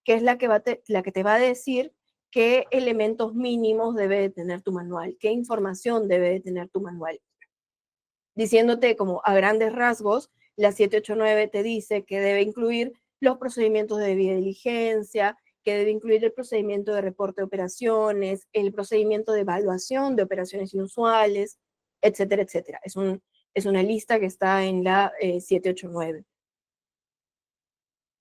que es la que te va a decir qué elementos mínimos debe de tener tu manual, qué información debe de tener tu manual. Diciéndote como a grandes rasgos, la 789 te dice que debe incluir los procedimientos de debida diligencia, que debe incluir el procedimiento de reporte de operaciones, el procedimiento de evaluación de operaciones inusuales, etcétera, etcétera. Es una lista que está en la 789.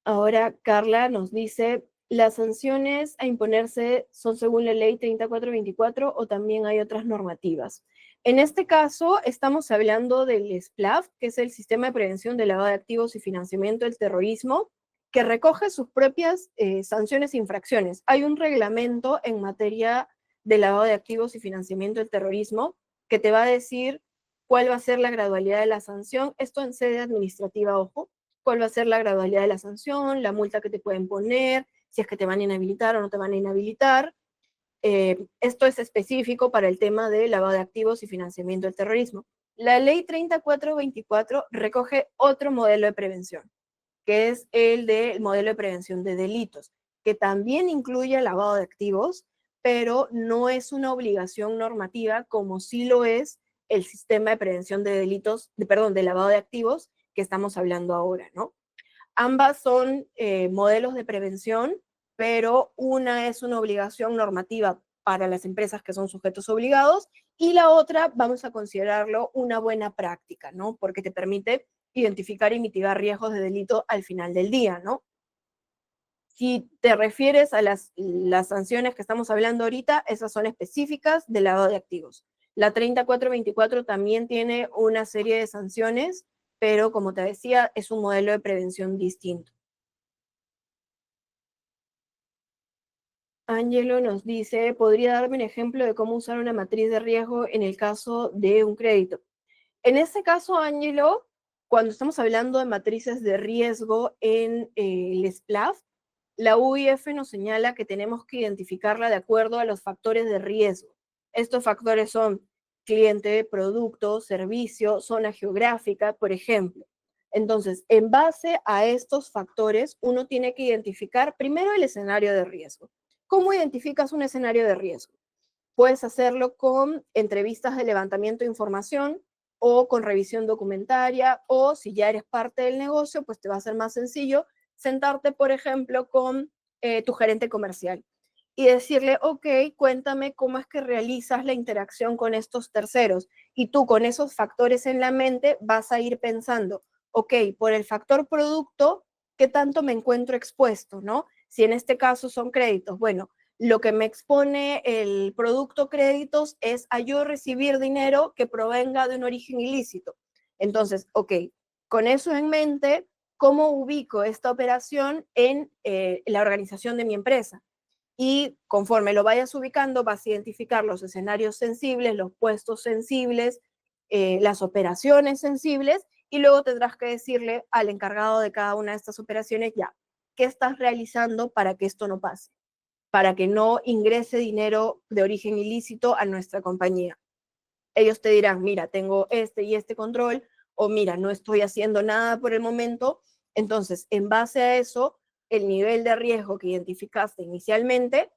Ahora Carla nos dice, ¿las sanciones a imponerse son según la ley 3424 o también hay otras normativas? En este caso, estamos hablando del SPLAF, que es el Sistema de Prevención de Lavado de Activos y Financiamiento del Terrorismo, que recoge sus propias sanciones e infracciones. Hay un reglamento en materia de lavado de activos y financiamiento del terrorismo que te va a decir cuál va a ser la gradualidad de la sanción. Esto en sede administrativa, ojo, cuál va a ser la gradualidad de la sanción, la multa que te pueden poner, si es que te van a inhabilitar o no te van a inhabilitar. Esto es específico para el tema de lavado de activos y financiamiento del terrorismo. La ley 3424 recoge otro modelo de prevención, que es el del modelo de prevención de delitos, que también incluye lavado de activos, pero no es una obligación normativa como sí lo es el sistema de prevención de delitos, de lavado de activos que estamos hablando ahora, ¿no? Ambas son modelos de prevención, pero una es una obligación normativa para las empresas que son sujetos obligados y la otra vamos a considerarlo una buena práctica, ¿no? Porque te permite identificar y mitigar riesgos de delito al final del día, ¿no? Si te refieres a las sanciones que estamos hablando ahorita, esas son específicas del lavado de activos. La 3424 también tiene una serie de sanciones, pero como te decía, es un modelo de prevención distinto. Angelo nos dice, ¿podría darme un ejemplo de cómo usar una matriz de riesgo en el caso de un crédito? En este caso, Angelo, cuando estamos hablando de matrices de riesgo en el SPLAF, la UIF nos señala que tenemos que identificarla de acuerdo a los factores de riesgo. Estos factores son cliente, producto, servicio, zona geográfica, por ejemplo. Entonces, en base a estos factores, uno tiene que identificar primero el escenario de riesgo. ¿Cómo identificas un escenario de riesgo? Puedes hacerlo con entrevistas de levantamiento de información o con revisión documentaria, o si ya eres parte del negocio, pues te va a ser más sencillo sentarte, por ejemplo, con tu gerente comercial y decirle, ok, cuéntame cómo es que realizas la interacción con estos terceros. Y tú con esos factores en la mente vas a ir pensando, ok, por el factor producto, ¿qué tanto me encuentro expuesto? ¿No? Si en este caso son créditos, bueno, lo que me expone el producto créditos es a yo recibir dinero que provenga de un origen ilícito. Entonces, ok, con eso en mente, ¿cómo ubico esta operación en la organización de mi empresa? Y conforme lo vayas ubicando, vas a identificar los escenarios sensibles, los puestos sensibles, las operaciones sensibles, y luego tendrás que decirle al encargado de cada una de estas operaciones, ya, ¿qué estás realizando para que esto no pase? Para que no ingrese dinero de origen ilícito a nuestra compañía. Ellos te dirán, mira, tengo este y este control, o mira, no estoy haciendo nada por el momento. Entonces, en base a eso, el nivel de riesgo que identificaste inicialmente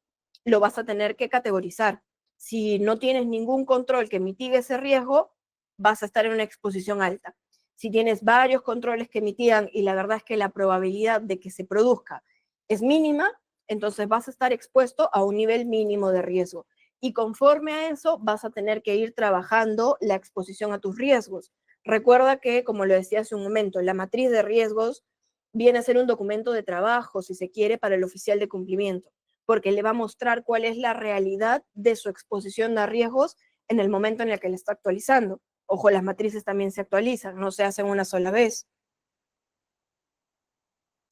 lo vas a tener que categorizar. Si no tienes ningún control que mitigue ese riesgo, vas a estar en una exposición alta. Si tienes varios controles que mitigan y la verdad es que la probabilidad de que se produzca es mínima, entonces vas a estar expuesto a un nivel mínimo de riesgo. Y conforme a eso vas a tener que ir trabajando la exposición a tus riesgos. Recuerda que, como lo decía hace un momento, la matriz de riesgos viene a ser un documento de trabajo, si se quiere, para el oficial de cumplimiento, porque le va a mostrar cuál es la realidad de su exposición a riesgos en el momento en el que le está actualizando. Ojo, las matrices también se actualizan, no se hacen una sola vez.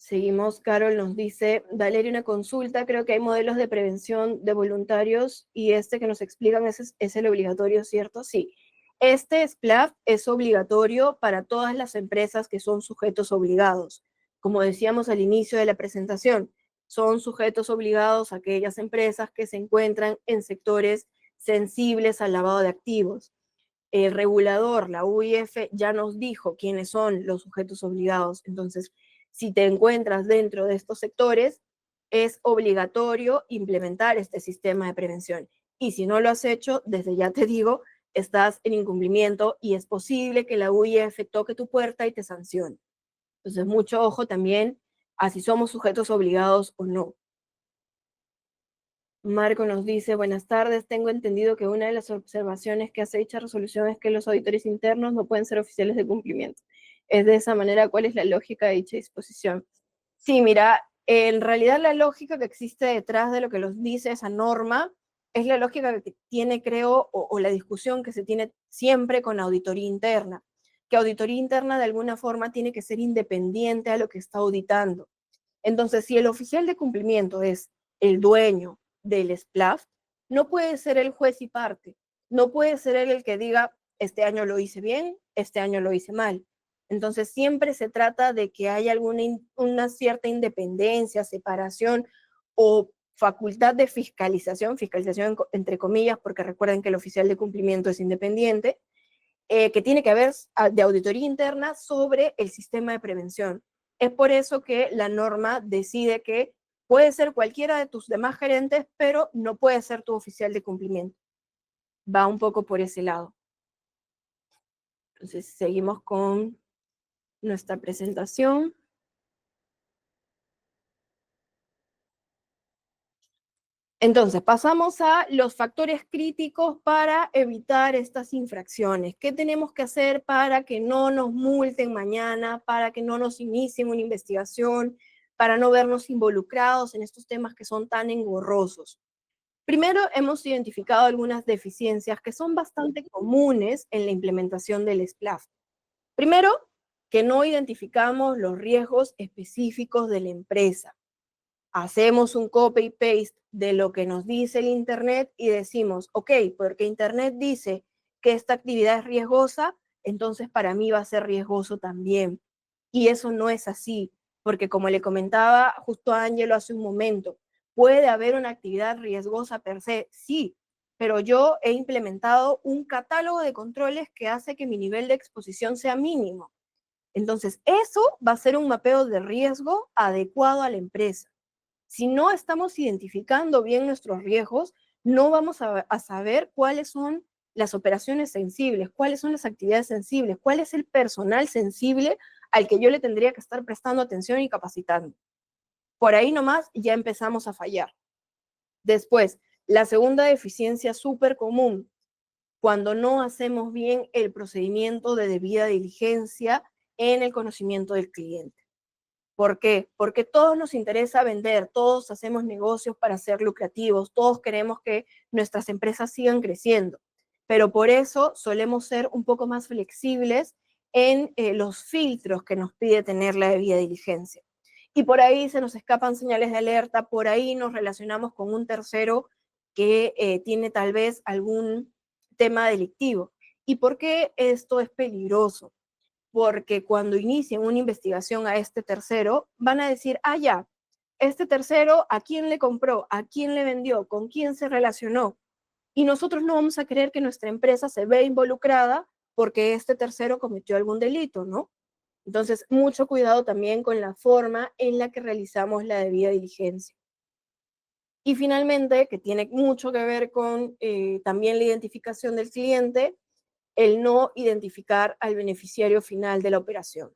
Seguimos, Carol nos dice, Valeria, una consulta, creo que hay modelos de prevención de voluntarios y este que nos explican es el obligatorio, ¿cierto? Sí. Este SPLAF es obligatorio para todas las empresas que son sujetos obligados. Como decíamos al inicio de la presentación, son sujetos obligados aquellas empresas que se encuentran en sectores sensibles al lavado de activos. El regulador, la UIF, ya nos dijo quiénes son los sujetos obligados. Entonces, si te encuentras dentro de estos sectores, es obligatorio implementar este sistema de prevención. Y si no lo has hecho, desde ya te digo, estás en incumplimiento y es posible que la UIF toque tu puerta y te sancione. Entonces, mucho ojo también a si somos sujetos obligados o no. Marco nos dice, buenas tardes, tengo entendido que una de las observaciones que hace dicha resolución es que los auditores internos no pueden ser oficiales de cumplimiento. Es de esa manera, ¿cuál es la lógica de dicha disposición? Sí, mira, en realidad la lógica que existe detrás de lo que nos dice esa norma es la lógica que tiene, creo, o la discusión que se tiene siempre con auditoría interna, que auditoría interna de alguna forma tiene que ser independiente a lo que está auditando. Entonces, si el oficial de cumplimiento es el dueño del SPLAF, no puede ser el juez y parte, no puede ser él el que diga, este año lo hice bien, este año lo hice mal. Entonces, siempre se trata de que haya una cierta independencia, separación o facultad de fiscalización entre comillas, porque recuerden que el oficial de cumplimiento es independiente, que tiene que haber de auditoría interna sobre el sistema de prevención. Es por eso que la norma decide que puede ser cualquiera de tus demás gerentes, pero no puede ser tu oficial de cumplimiento. Va un poco por ese lado. Entonces, seguimos con nuestra presentación. Entonces, pasamos a los factores críticos para evitar estas infracciones. ¿Qué tenemos que hacer para que no nos multen mañana, para que no nos inicien una investigación, para no vernos involucrados en estos temas que son tan engorrosos? Primero, hemos identificado algunas deficiencias que son bastante comunes en la implementación del SPLAF. Primero, que no identificamos los riesgos específicos de la empresa. Hacemos un copy y paste de lo que nos dice el Internet y decimos, ok, porque Internet dice que esta actividad es riesgosa, entonces para mí va a ser riesgoso también. Y eso no es así, porque como le comentaba justo a Ángelo hace un momento, puede haber una actividad riesgosa per se, sí, pero yo he implementado un catálogo de controles que hace que mi nivel de exposición sea mínimo. Entonces, eso va a ser un mapeo de riesgo adecuado a la empresa. Si no estamos identificando bien nuestros riesgos, no vamos a saber cuáles son las operaciones sensibles, cuáles son las actividades sensibles, cuál es el personal sensible al que yo le tendría que estar prestando atención y capacitando. Por ahí nomás ya empezamos a fallar. Después, la segunda deficiencia súper común, cuando no hacemos bien el procedimiento de debida diligencia en el conocimiento del cliente. ¿Por qué? Porque todos nos interesa vender, todos hacemos negocios para ser lucrativos, todos queremos que nuestras empresas sigan creciendo, pero por eso solemos ser un poco más flexibles en los filtros que nos pide tener la debida diligencia. Y por ahí se nos escapan señales de alerta, por ahí nos relacionamos con un tercero que tiene tal vez algún tema delictivo. ¿Y por qué esto es peligroso? Porque cuando inicien una investigación a este tercero, van a decir, ah, ya, este tercero, ¿a quién le compró? ¿A quién le vendió? ¿Con quién se relacionó? Y nosotros no vamos a querer que nuestra empresa se vea involucrada porque este tercero cometió algún delito, ¿no? Entonces, mucho cuidado también con la forma en la que realizamos la debida diligencia. Y finalmente, que tiene mucho que ver con también la identificación del cliente, el no identificar al beneficiario final de la operación.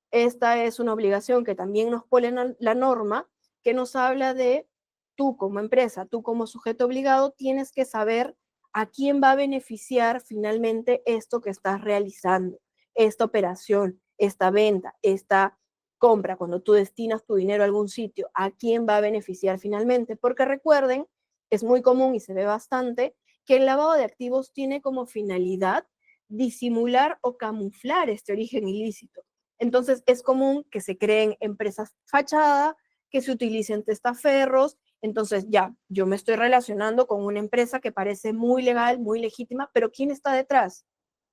Esta es una obligación que también nos pone la norma, que nos habla de tú como empresa, tú como sujeto obligado, tienes que saber a quién va a beneficiar finalmente esto que estás realizando, esta operación, esta venta, esta compra, cuando tú destinas tu dinero a algún sitio, a quién va a beneficiar finalmente. Porque recuerden, es muy común y se ve bastante, que el lavado de activos tiene como finalidad disimular o camuflar este origen ilícito. Entonces es común que se creen empresas fachada, que se utilicen testaferros. Entonces ya, yo me estoy relacionando con una empresa que parece muy legal, muy legítima, pero ¿quién está detrás?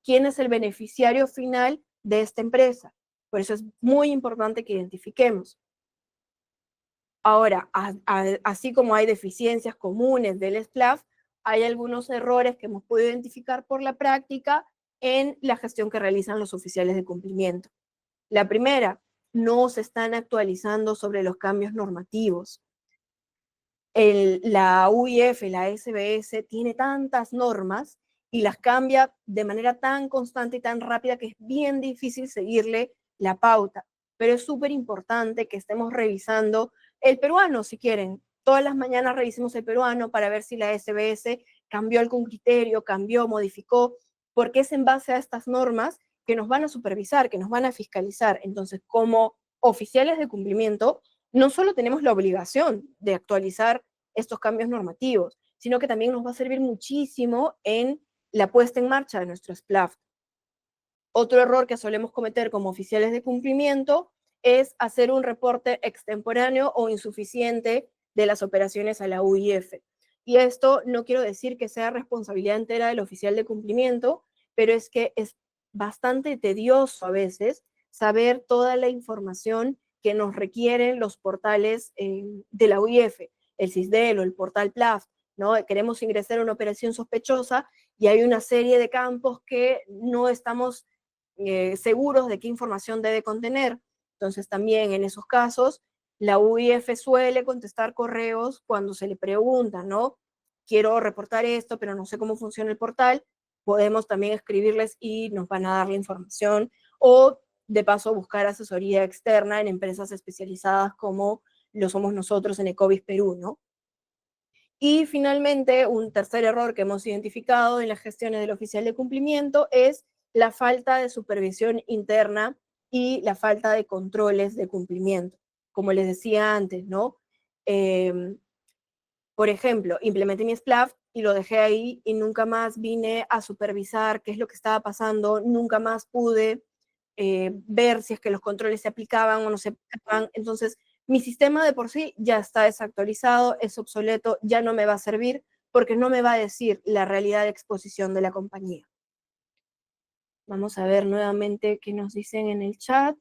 ¿Quién es el beneficiario final de esta empresa? Por eso es muy importante que identifiquemos. Ahora, así como hay deficiencias comunes del SPLAF, hay algunos errores que hemos podido identificar por la práctica en la gestión que realizan los oficiales de cumplimiento. La primera, no se están actualizando sobre los cambios normativos. La UIF, la SBS, tiene tantas normas y las cambia de manera tan constante y tan rápida que es bien difícil seguirle la pauta. Pero es súper importante que estemos revisando el peruano, si quieren. Todas las mañanas revisemos el peruano para ver si la SBS cambió algún criterio, cambió, modificó, porque es en base a estas normas que nos van a supervisar, que nos van a fiscalizar. Entonces, como oficiales de cumplimiento, no solo tenemos la obligación de actualizar estos cambios normativos, sino que también nos va a servir muchísimo en la puesta en marcha de nuestro SPLAF. Otro error que solemos cometer como oficiales de cumplimiento es hacer un reporte extemporáneo o insuficiente de las operaciones a la UIF. Y esto no quiero decir que sea responsabilidad entera del oficial de cumplimiento, pero es que es bastante tedioso a veces saber toda la información que nos requieren los portales de la UIF, el CISDEL o el portal PLAF, ¿no? Queremos ingresar a una operación sospechosa y hay una serie de campos que no estamos seguros de qué información debe contener. Entonces también en esos casos la UIF suele contestar correos cuando se le pregunta, ¿no? Quiero reportar esto, pero no sé cómo funciona el portal. Podemos también escribirles y nos van a dar la información o de paso buscar asesoría externa en empresas especializadas como lo somos nosotros en Ecovis Perú, ¿no? Y finalmente, un tercer error que hemos identificado en las gestiones del oficial de cumplimiento es la falta de supervisión interna y la falta de controles de cumplimiento. Como les decía antes, ¿no? Por ejemplo, implementé mi SPLAF y lo dejé ahí y nunca más vine a supervisar qué es lo que estaba pasando, nunca más pude ver si es que los controles se aplicaban o no se aplicaban. Entonces, mi sistema de por sí ya está desactualizado, es obsoleto, ya no me va a servir porque no me va a decir la realidad de exposición de la compañía. Vamos a ver nuevamente qué nos dicen en el chat.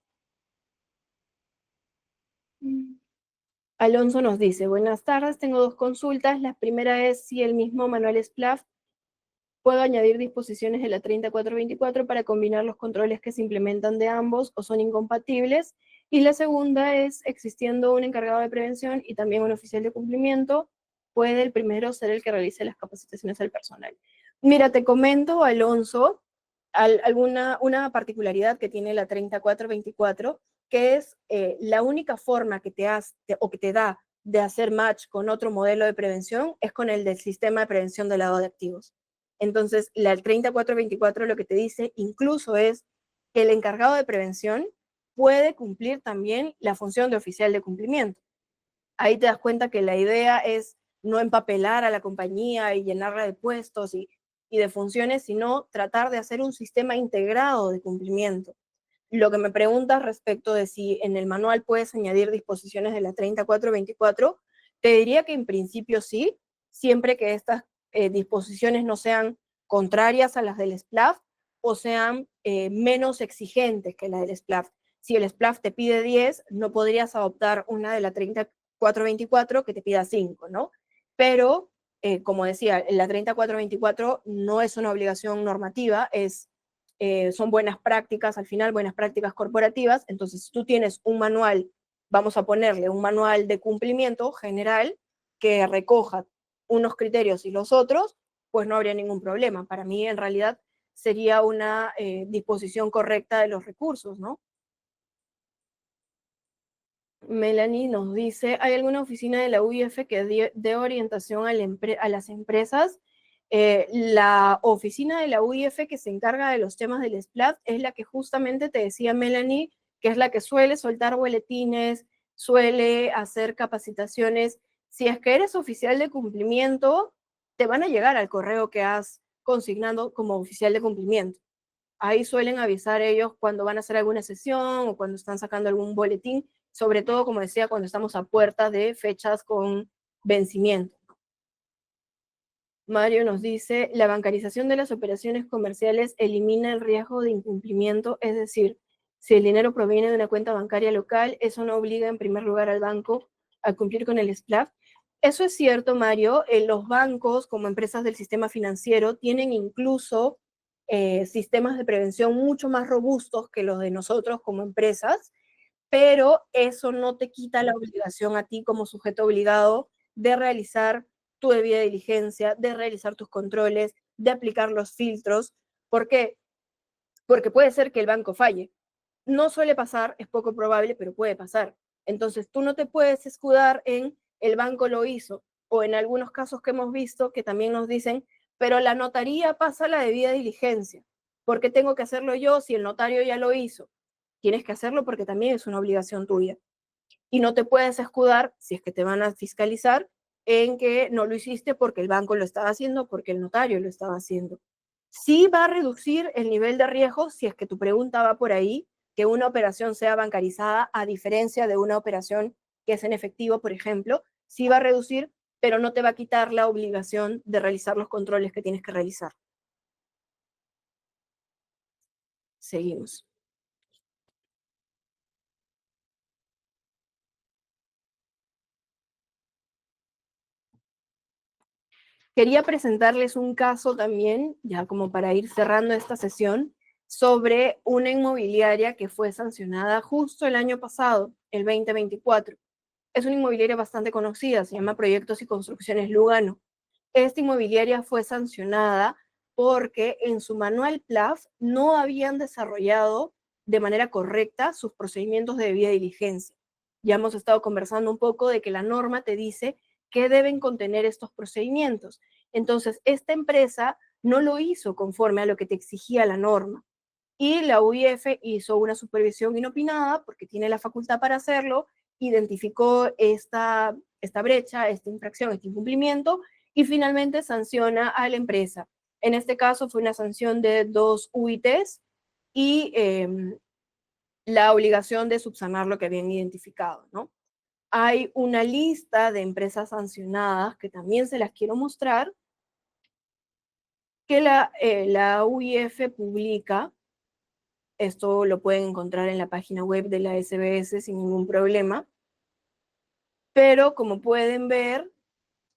Alonso nos dice, buenas tardes, tengo dos consultas. La primera es si el mismo manual SPLAF puedo añadir disposiciones de la 3424 para combinar los controles que se implementan de ambos o son incompatibles. Y la segunda es, existiendo un encargado de prevención y también un oficial de cumplimiento, puede el primero ser el que realice las capacitaciones al personal. Mira, te comento, Alonso, una particularidad que tiene la 3424, que es la única forma que te hace o que te da de hacer match con otro modelo de prevención es con el del sistema de prevención del lavado de activos. Entonces, la 3424 lo que te dice incluso es que el encargado de prevención puede cumplir también la función de oficial de cumplimiento. Ahí te das cuenta que la idea es no empapelar a la compañía y llenarla de puestos y de funciones, sino tratar de hacer un sistema integrado de cumplimiento. Lo que me preguntas respecto de si en el manual puedes añadir disposiciones de la 3424, te diría que en principio sí, siempre que estas disposiciones no sean contrarias a las del SPLAF o sean menos exigentes que la del SPLAF. Si el SPLAF te pide 10, no podrías adoptar una de la 3424 que te pida 5, ¿no? Pero, como decía, la 3424 no es una obligación normativa, son buenas prácticas, al final buenas prácticas corporativas. Entonces, si tú tienes un manual, vamos a ponerle un manual de cumplimiento general que recoja unos criterios y los otros, pues no habría ningún problema. Para mí, en realidad, sería una disposición correcta de los recursos, ¿no? Melanie nos dice, ¿hay alguna oficina de la UIF que dé orientación a las empresas? La oficina de la UIF que se encarga de los temas del SPLAT es la que justamente te decía Melanie, que es la que suele soltar boletines, suele hacer capacitaciones. Si es que eres oficial de cumplimiento, te van a llegar al correo que has consignado como oficial de cumplimiento. Ahí suelen avisar ellos cuando van a hacer alguna sesión o cuando están sacando algún boletín, sobre todo, como decía, cuando estamos a puerta de fechas con vencimiento. Mario nos dice, la bancarización de las operaciones comerciales elimina el riesgo de incumplimiento, es decir, si el dinero proviene de una cuenta bancaria local, eso no obliga en primer lugar al banco a cumplir con el SPLAF. Eso es cierto, Mario. Los bancos, como empresas del sistema financiero, tienen incluso sistemas de prevención mucho más robustos que los de nosotros como empresas, pero eso no te quita la obligación a ti como sujeto obligado de realizar tu debida diligencia, de realizar tus controles, de aplicar los filtros. ¿Por qué? Porque puede ser que el banco falle. No suele pasar, es poco probable, pero puede pasar. Entonces, tú no te puedes escudar en el banco lo hizo, o en algunos casos que hemos visto que también nos dicen, pero la notaría pasa la debida diligencia. ¿Por qué tengo que hacerlo yo si el notario ya lo hizo? Tienes que hacerlo porque también es una obligación tuya. Y no te puedes escudar, si es que te van a fiscalizar, en que no lo hiciste porque el banco lo estaba haciendo, porque el notario lo estaba haciendo. Sí va a reducir el nivel de riesgo, si es que tu pregunta va por ahí, que una operación sea bancarizada, a diferencia de una operación que es en efectivo, por ejemplo, sí va a reducir, pero no te va a quitar la obligación de realizar los controles que tienes que realizar. Seguimos. Quería presentarles un caso también, ya como para ir cerrando esta sesión, sobre una inmobiliaria que fue sancionada justo el año pasado, el 2024. Es una inmobiliaria bastante conocida, se llama Proyectos y Construcciones Lugano. Esta inmobiliaria fue sancionada porque en su manual PLAF no habían desarrollado de manera correcta sus procedimientos de debida diligencia. Ya hemos estado conversando un poco de que la norma te dice qué deben contener estos procedimientos. Entonces, esta empresa no lo hizo conforme a lo que te exigía la norma. Y la UIF hizo una supervisión inopinada, porque tiene la facultad para hacerlo, identificó esta brecha, esta infracción, este incumplimiento, y finalmente sanciona a la empresa. En este caso fue una sanción de 2 UITs y la obligación de subsanar lo que habían identificado, ¿no? Hay una lista de empresas sancionadas que también se las quiero mostrar, que la UIF publica. Esto lo pueden encontrar en la página web de la SBS sin ningún problema. Pero como pueden ver,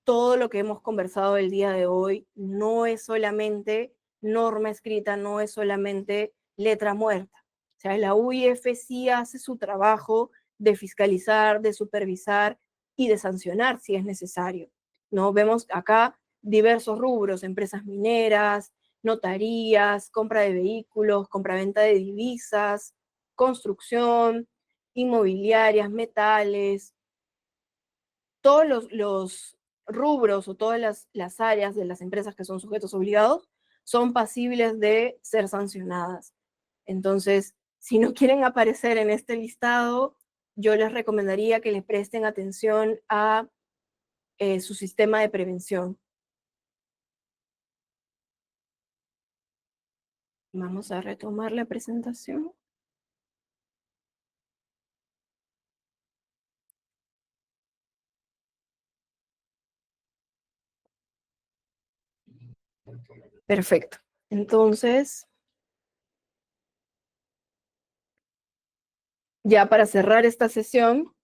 todo lo que hemos conversado el día de hoy no es solamente norma escrita, no es solamente letra muerta. O sea, la UIF sí hace su trabajo de fiscalizar, de supervisar y de sancionar si es necesario, ¿no? Vemos acá diversos rubros, empresas mineras, notarías, compra de vehículos, compraventa de divisas, construcción, inmobiliarias, metales, todos los rubros o todas las áreas de las empresas que son sujetos obligados son pasibles de ser sancionadas. Entonces, si no quieren aparecer en este listado, yo les recomendaría que les presten atención a su sistema de prevención. Vamos a retomar la presentación. Perfecto. Entonces, ya para cerrar esta sesión,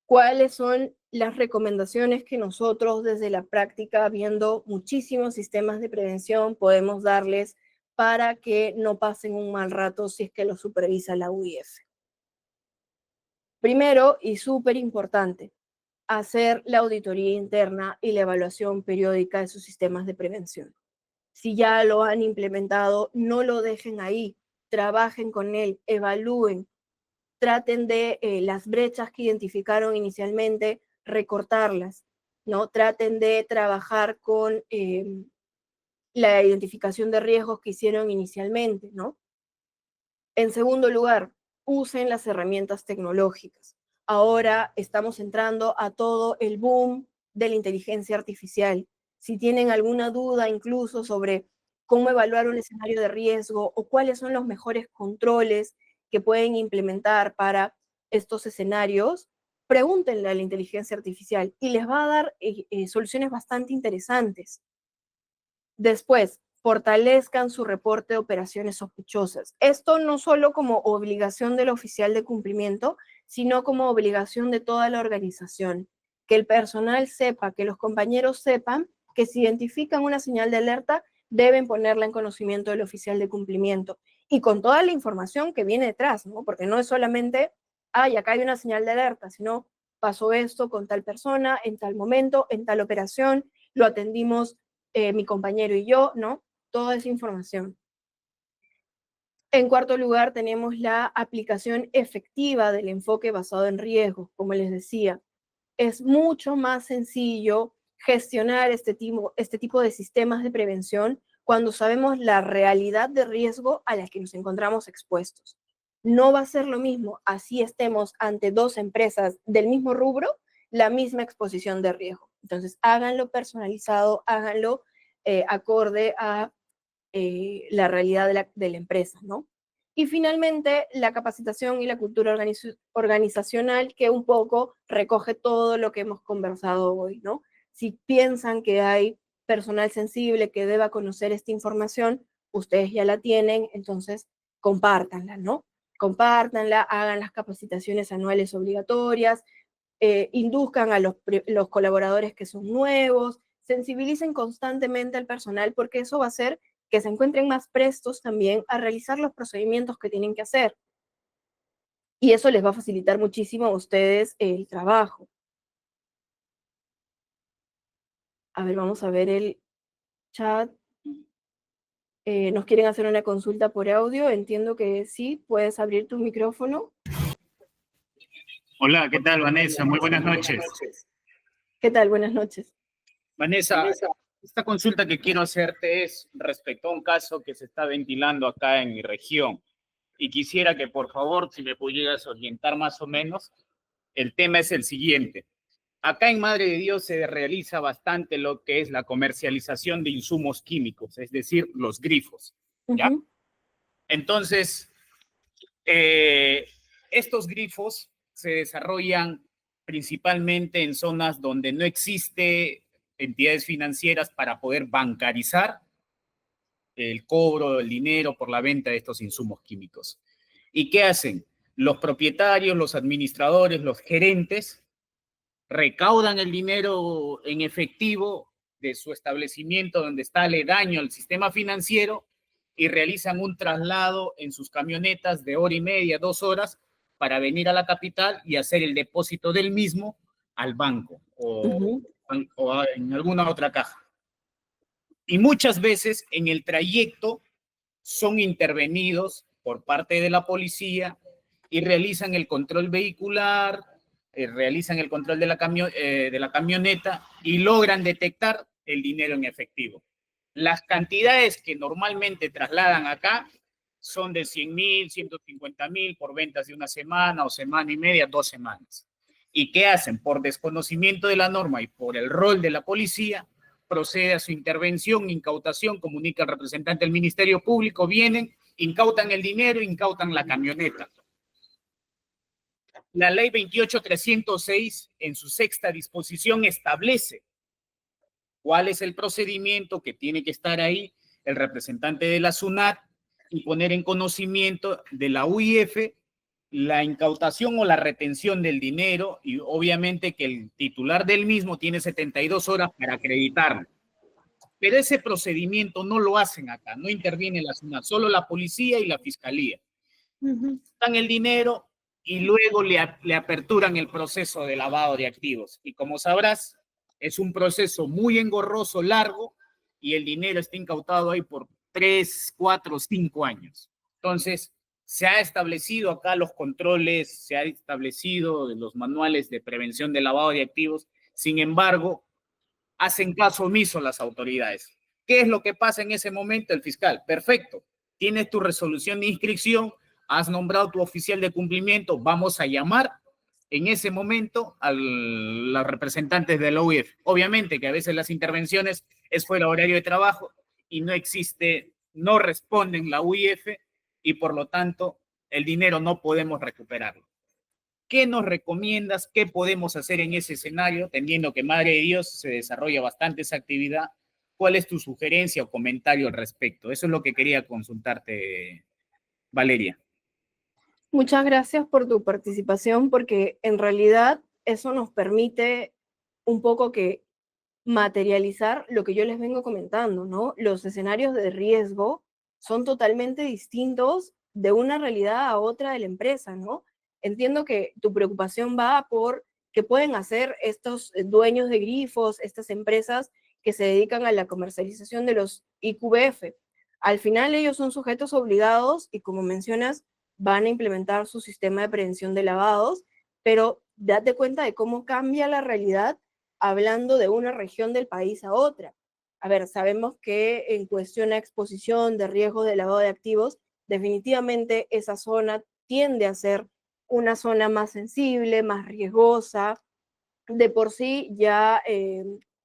¿cuáles son las recomendaciones que nosotros desde la práctica, viendo muchísimos sistemas de prevención, podemos darles para que no pasen un mal rato si es que lo supervisa la UIF? Primero, y súper importante, hacer la auditoría interna y la evaluación periódica de sus sistemas de prevención. Si ya lo han implementado, no lo dejen ahí, trabajen con él, evalúen, traten de las brechas que identificaron inicialmente, recortarlas, ¿no? Traten de trabajar con la identificación de riesgos que hicieron inicialmente, ¿no? En segundo lugar, usen las herramientas tecnológicas. Ahora estamos entrando a todo el boom de la inteligencia artificial. Si tienen alguna duda incluso sobre cómo evaluar un escenario de riesgo o cuáles son los mejores controles que pueden implementar para estos escenarios, pregúntenle a la inteligencia artificial y les va a dar soluciones bastante interesantes. Después, fortalezcan su reporte de operaciones sospechosas. Esto no solo como obligación del oficial de cumplimiento, sino como obligación de toda la organización. Que el personal sepa, que los compañeros sepan que si identifican una señal de alerta, deben ponerla en conocimiento del oficial de cumplimiento. Y con toda la información que viene detrás, ¿no? Porque no es solamente, ay, acá hay una señal de alerta, sino pasó esto con tal persona, en tal momento, en tal operación, lo atendimos mi compañero y yo, ¿no? Toda esa información. En cuarto lugar, tenemos la aplicación efectiva del enfoque basado en riesgos, como les decía. Es mucho más sencillo gestionar este tipo de sistemas de prevención cuando sabemos la realidad de riesgo a la que nos encontramos expuestos. No va a ser lo mismo, así estemos ante dos empresas del mismo rubro, la misma exposición de riesgo. Entonces, háganlo personalizado, háganlo acorde a la realidad de la empresa, ¿no? Y finalmente, la capacitación y la cultura organizacional que un poco recoge todo lo que hemos conversado hoy, ¿no? Si piensan que hay personal sensible que deba conocer esta información, ustedes ya la tienen, entonces compártanla, ¿no? Compártanla, hagan las capacitaciones anuales obligatorias, induzcan a los colaboradores que son nuevos, sensibilicen constantemente al personal porque eso va a hacer que se encuentren más prestos también a realizar los procedimientos que tienen que hacer. Y eso les va a facilitar muchísimo a ustedes el trabajo. A ver, vamos a ver el chat. Nos quieren hacer una consulta por audio. Entiendo que sí, puedes abrir tu micrófono. Hola, ¿qué tal, Vanessa? Muy buenas noches. ¿Qué tal? Buenas noches. Vanessa, esta consulta que quiero hacerte es respecto a un caso que se está ventilando acá en mi región. Y quisiera que, por favor, si me pudieras orientar más o menos, el tema es el siguiente. Acá en Madre de Dios se realiza bastante lo que es la comercialización de insumos químicos, es decir, los grifos, ¿ya? Entonces, estos grifos se desarrollan principalmente en zonas donde no existe entidades financieras para poder bancarizar el cobro del dinero por la venta de estos insumos químicos. ¿Y qué hacen? Los propietarios, los administradores, los gerentes recaudan el dinero en efectivo de su establecimiento donde está aledaño al sistema financiero y realizan un traslado en sus camionetas de hora y media, 2 horas, para venir a la capital y hacer el depósito del mismo al banco o en alguna otra caja. Y muchas veces en el trayecto son intervenidos por parte de la policía y realizan el control vehicular, realizan el control de la camioneta y logran detectar el dinero en efectivo. Las cantidades que normalmente trasladan acá son de 100,000, 150,000 por ventas de una semana o semana y media, 2 semanas. ¿Y qué hacen? Por desconocimiento de la norma y por el rol de la policía, procede a su intervención, incautación, comunica al representante del Ministerio Público, vienen, incautan el dinero, incautan la camioneta. La ley 28.306, en su sexta disposición, establece cuál es el procedimiento que tiene que estar ahí el representante de la SUNAT y poner en conocimiento de la UIF la incautación o la retención del dinero y obviamente que el titular del mismo tiene 72 horas para acreditarlo. Pero ese procedimiento no lo hacen acá, no interviene la SUNAT, solo la policía y la fiscalía. Dan el dinero y luego le aperturan el proceso de lavado de activos. Y como sabrás, es un proceso muy engorroso, largo, y el dinero está incautado ahí por 3, 4, 5 años. Entonces, se ha establecido acá los controles, se ha establecido los manuales de prevención de lavado de activos. Sin embargo, hacen caso omiso las autoridades. ¿Qué es lo que pasa en ese momento? El fiscal, perfecto, tienes tu resolución de inscripción, has nombrado tu oficial de cumplimiento, vamos a llamar en ese momento a los representantes de la UIF. Obviamente que a veces las intervenciones es fuera horario de trabajo y no existe, no responden la UIF y por lo tanto el dinero no podemos recuperarlo. ¿Qué nos recomiendas? ¿Qué podemos hacer en ese escenario? Teniendo que Madre de Dios se desarrolla bastante esa actividad. ¿Cuál es tu sugerencia o comentario al respecto? Eso es lo que quería consultarte, Valeria. Muchas gracias por tu participación, porque en realidad eso nos permite un poco que materializar lo que yo les vengo comentando, ¿no? Los escenarios de riesgo son totalmente distintos de una realidad a otra de la empresa, ¿no? Entiendo que tu preocupación va por qué pueden hacer estos dueños de grifos, estas empresas que se dedican a la comercialización de los IQBF. Al final ellos son sujetos obligados y, como mencionas, van a implementar su sistema de prevención de lavados, pero date cuenta de cómo cambia la realidad hablando de una región del país a otra. A ver, sabemos que en cuestión a exposición de riesgo de lavado de activos, definitivamente esa zona tiende a ser una zona más sensible, más riesgosa. De por sí ya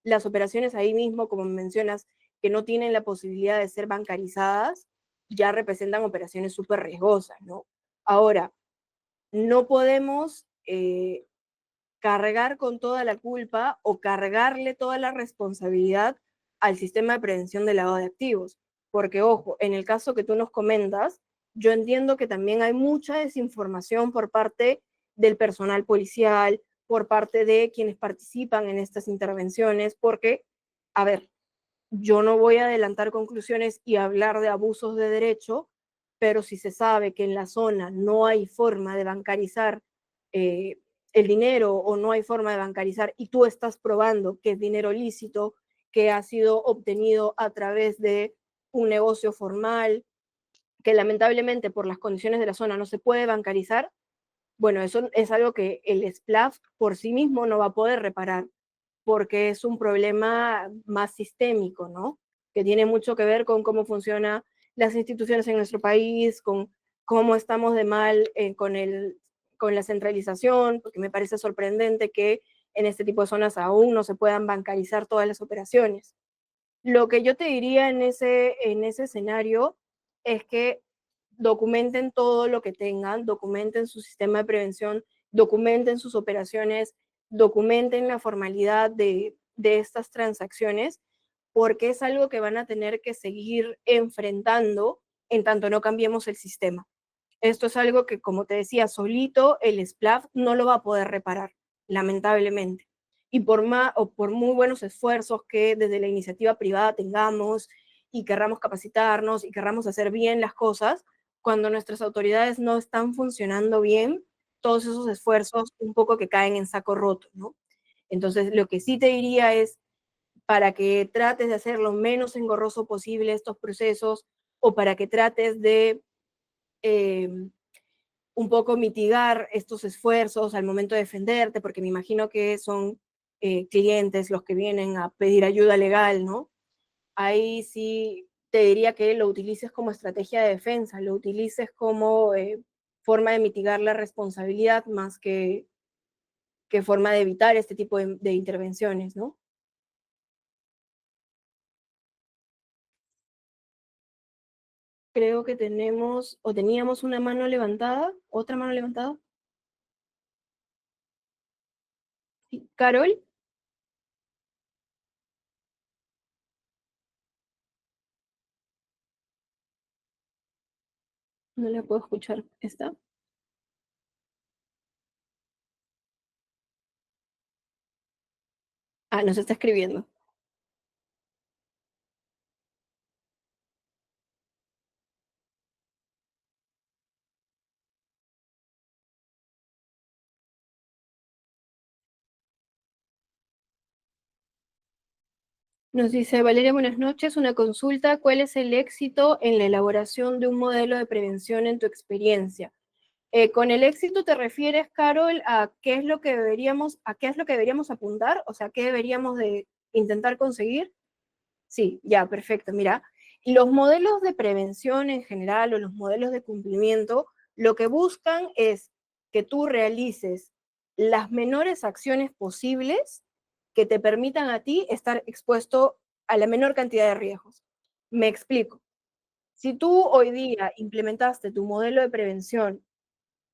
las operaciones ahí mismo, como mencionas, que no tienen la posibilidad de ser bancarizadas, ya representan operaciones súper riesgosas, ¿no? Ahora, no podemos cargar con toda la culpa o cargarle toda la responsabilidad al sistema de prevención de lavado de activos. Porque, ojo, en el caso que tú nos comentas, yo entiendo que también hay mucha desinformación por parte del personal policial, por parte de quienes participan en estas intervenciones, porque, a ver, yo no voy a adelantar conclusiones y hablar de abusos de derecho, pero si se sabe que en la zona no hay forma de bancarizar eh, el dinero o no hay forma de bancarizar y tú estás probando que es dinero lícito, que ha sido obtenido a través de un negocio formal, que lamentablemente por las condiciones de la zona no se puede bancarizar, bueno, eso es algo que el SPLAF por sí mismo no va a poder reparar, porque es un problema más sistémico, ¿no? Que tiene mucho que ver con cómo funcionan las instituciones en nuestro país, con cómo estamos de mal con la centralización, porque me parece sorprendente que en este tipo de zonas aún no se puedan bancarizar todas las operaciones. Lo que yo te diría en ese escenario es que documenten todo lo que tengan, documenten su sistema de prevención, documenten sus operaciones, documenten la formalidad de estas transacciones, porque es algo que van a tener que seguir enfrentando en tanto no cambiemos el sistema. Esto es algo que, como te decía, solito el SPLAF no lo va a poder reparar, lamentablemente. Y por, más, o por muy buenos esfuerzos que desde la iniciativa privada tengamos y querramos capacitarnos y querramos hacer bien las cosas, cuando nuestras autoridades no están funcionando bien, todos esos esfuerzos un poco que caen en saco roto, ¿no? Entonces, lo que sí te diría es, para que trates de hacer lo menos engorroso posible estos procesos o para que trates de eh, un poco mitigar estos esfuerzos al momento de defenderte, porque me imagino que son clientes los que vienen a pedir ayuda legal, ¿no? Ahí sí te diría que lo utilices como estrategia de defensa, lo utilices como forma de mitigar la responsabilidad más que forma de evitar este tipo de intervenciones, ¿no? Creo que tenemos o teníamos una mano levantada, otra mano levantada. Sí. Carol, no la puedo escuchar. ¿Está? Ah, nos está escribiendo. Nos dice Valeria, buenas noches. Una consulta. ¿Cuál es el éxito en la elaboración de un modelo de prevención en tu experiencia? Con el éxito te refieres, Carol, a qué es lo que deberíamos, a qué es lo que deberíamos apuntar, o sea, qué deberíamos de intentar conseguir. Sí, ya, perfecto. Mira, los modelos de prevención en general o los modelos de cumplimiento, lo que buscan es que tú realices las menores acciones posibles que te permitan a ti estar expuesto a la menor cantidad de riesgos. Me explico. Si tú hoy día implementaste tu modelo de prevención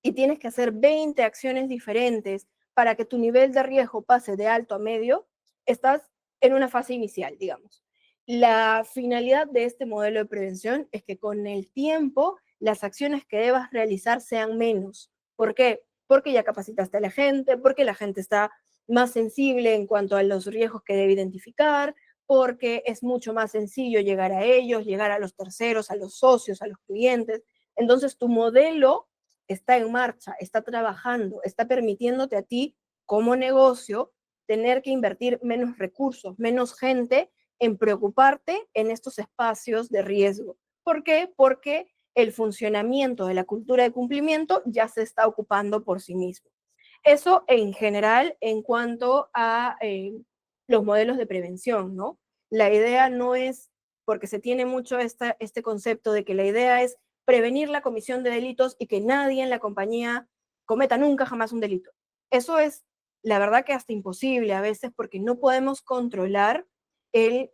y tienes que hacer 20 acciones diferentes para que tu nivel de riesgo pase de alto a medio, estás en una fase inicial, digamos. La finalidad de este modelo de prevención es que con el tiempo las acciones que debas realizar sean menos. ¿Por qué? Porque ya capacitaste a la gente, porque la gente está más sensible en cuanto a los riesgos que debe identificar, porque es mucho más sencillo llegar a ellos, llegar a los terceros, a los socios, a los clientes. Entonces, tu modelo está en marcha, está trabajando, está permitiéndote a ti como negocio tener que invertir menos recursos, menos gente en preocuparte en estos espacios de riesgo. ¿Por qué? Porque el funcionamiento de la cultura de cumplimiento ya se está ocupando por sí mismo. Eso en general en cuanto a los modelos de prevención, ¿no? La idea no es, porque se tiene mucho este concepto de que la idea es prevenir la comisión de delitos y que nadie en la compañía cometa nunca jamás un delito. Eso es, la verdad que hasta imposible a veces porque no podemos controlar el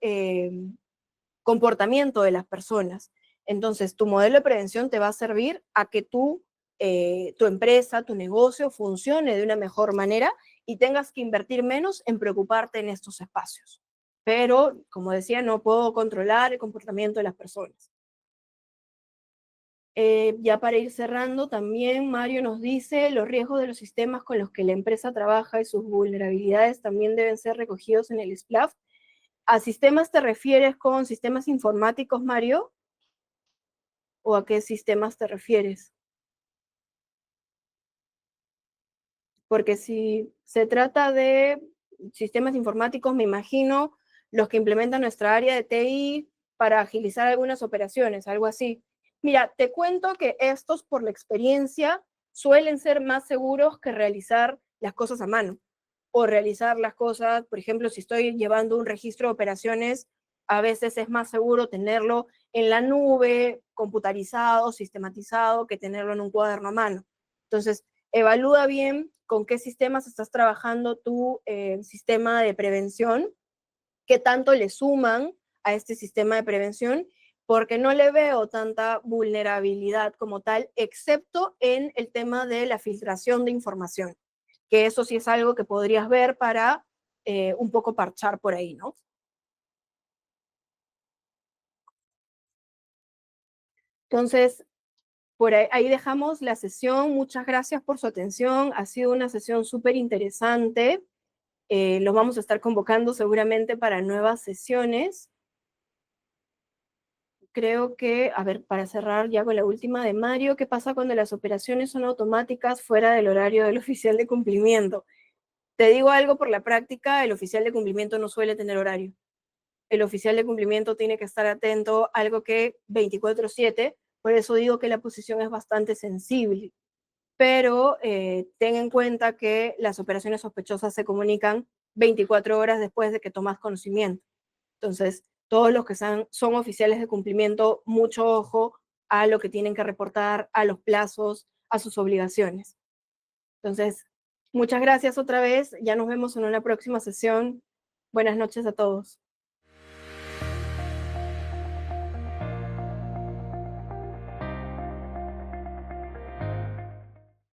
comportamiento de las personas. Entonces, tu modelo de prevención te va a servir a que tu empresa, tu negocio funcione de una mejor manera y tengas que invertir menos en preocuparte en estos espacios. Pero, como decía, no puedo controlar el comportamiento de las personas. Ya para ir cerrando, también Mario nos dice, los riesgos de los sistemas con los que la empresa trabaja y sus vulnerabilidades también deben ser recogidos en el SPLAF. ¿A sistemas te refieres con sistemas informáticos, Mario? ¿O a qué sistemas te refieres? Porque si se trata de sistemas informáticos, me imagino los que implementa nuestra área de TI para agilizar algunas operaciones, algo así. Mira, te cuento que estos, por la experiencia, suelen ser más seguros que realizar las cosas a mano o realizar las cosas, por ejemplo, si estoy llevando un registro de operaciones, a veces es más seguro tenerlo en la nube, computarizado, sistematizado, que tenerlo en un cuaderno a mano. Entonces, evalúa bien con qué sistemas estás trabajando tu sistema de prevención, qué tanto le suman a este sistema de prevención, porque no le veo tanta vulnerabilidad como tal, excepto en el tema de la filtración de información, que eso sí es algo que podrías ver para un poco parchar por ahí, ¿no? Entonces, por ahí dejamos la sesión. Muchas gracias por su atención. Ha sido una sesión súper interesante. Los vamos a estar convocando seguramente para nuevas sesiones. Creo que, a ver, para cerrar ya con la última de Mario, ¿qué pasa cuando las operaciones son automáticas fuera del horario del oficial de cumplimiento? Te digo algo por la práctica, el oficial de cumplimiento no suele tener horario. El oficial de cumplimiento tiene que estar atento a algo que 24/7, por eso digo que la posición es bastante sensible. Pero ten en cuenta que las operaciones sospechosas se comunican 24 horas después de que tomas conocimiento. Entonces, todos los que son oficiales de cumplimiento, mucho ojo a lo que tienen que reportar, a los plazos, a sus obligaciones. Entonces, muchas gracias otra vez. Ya nos vemos en una próxima sesión. Buenas noches a todos.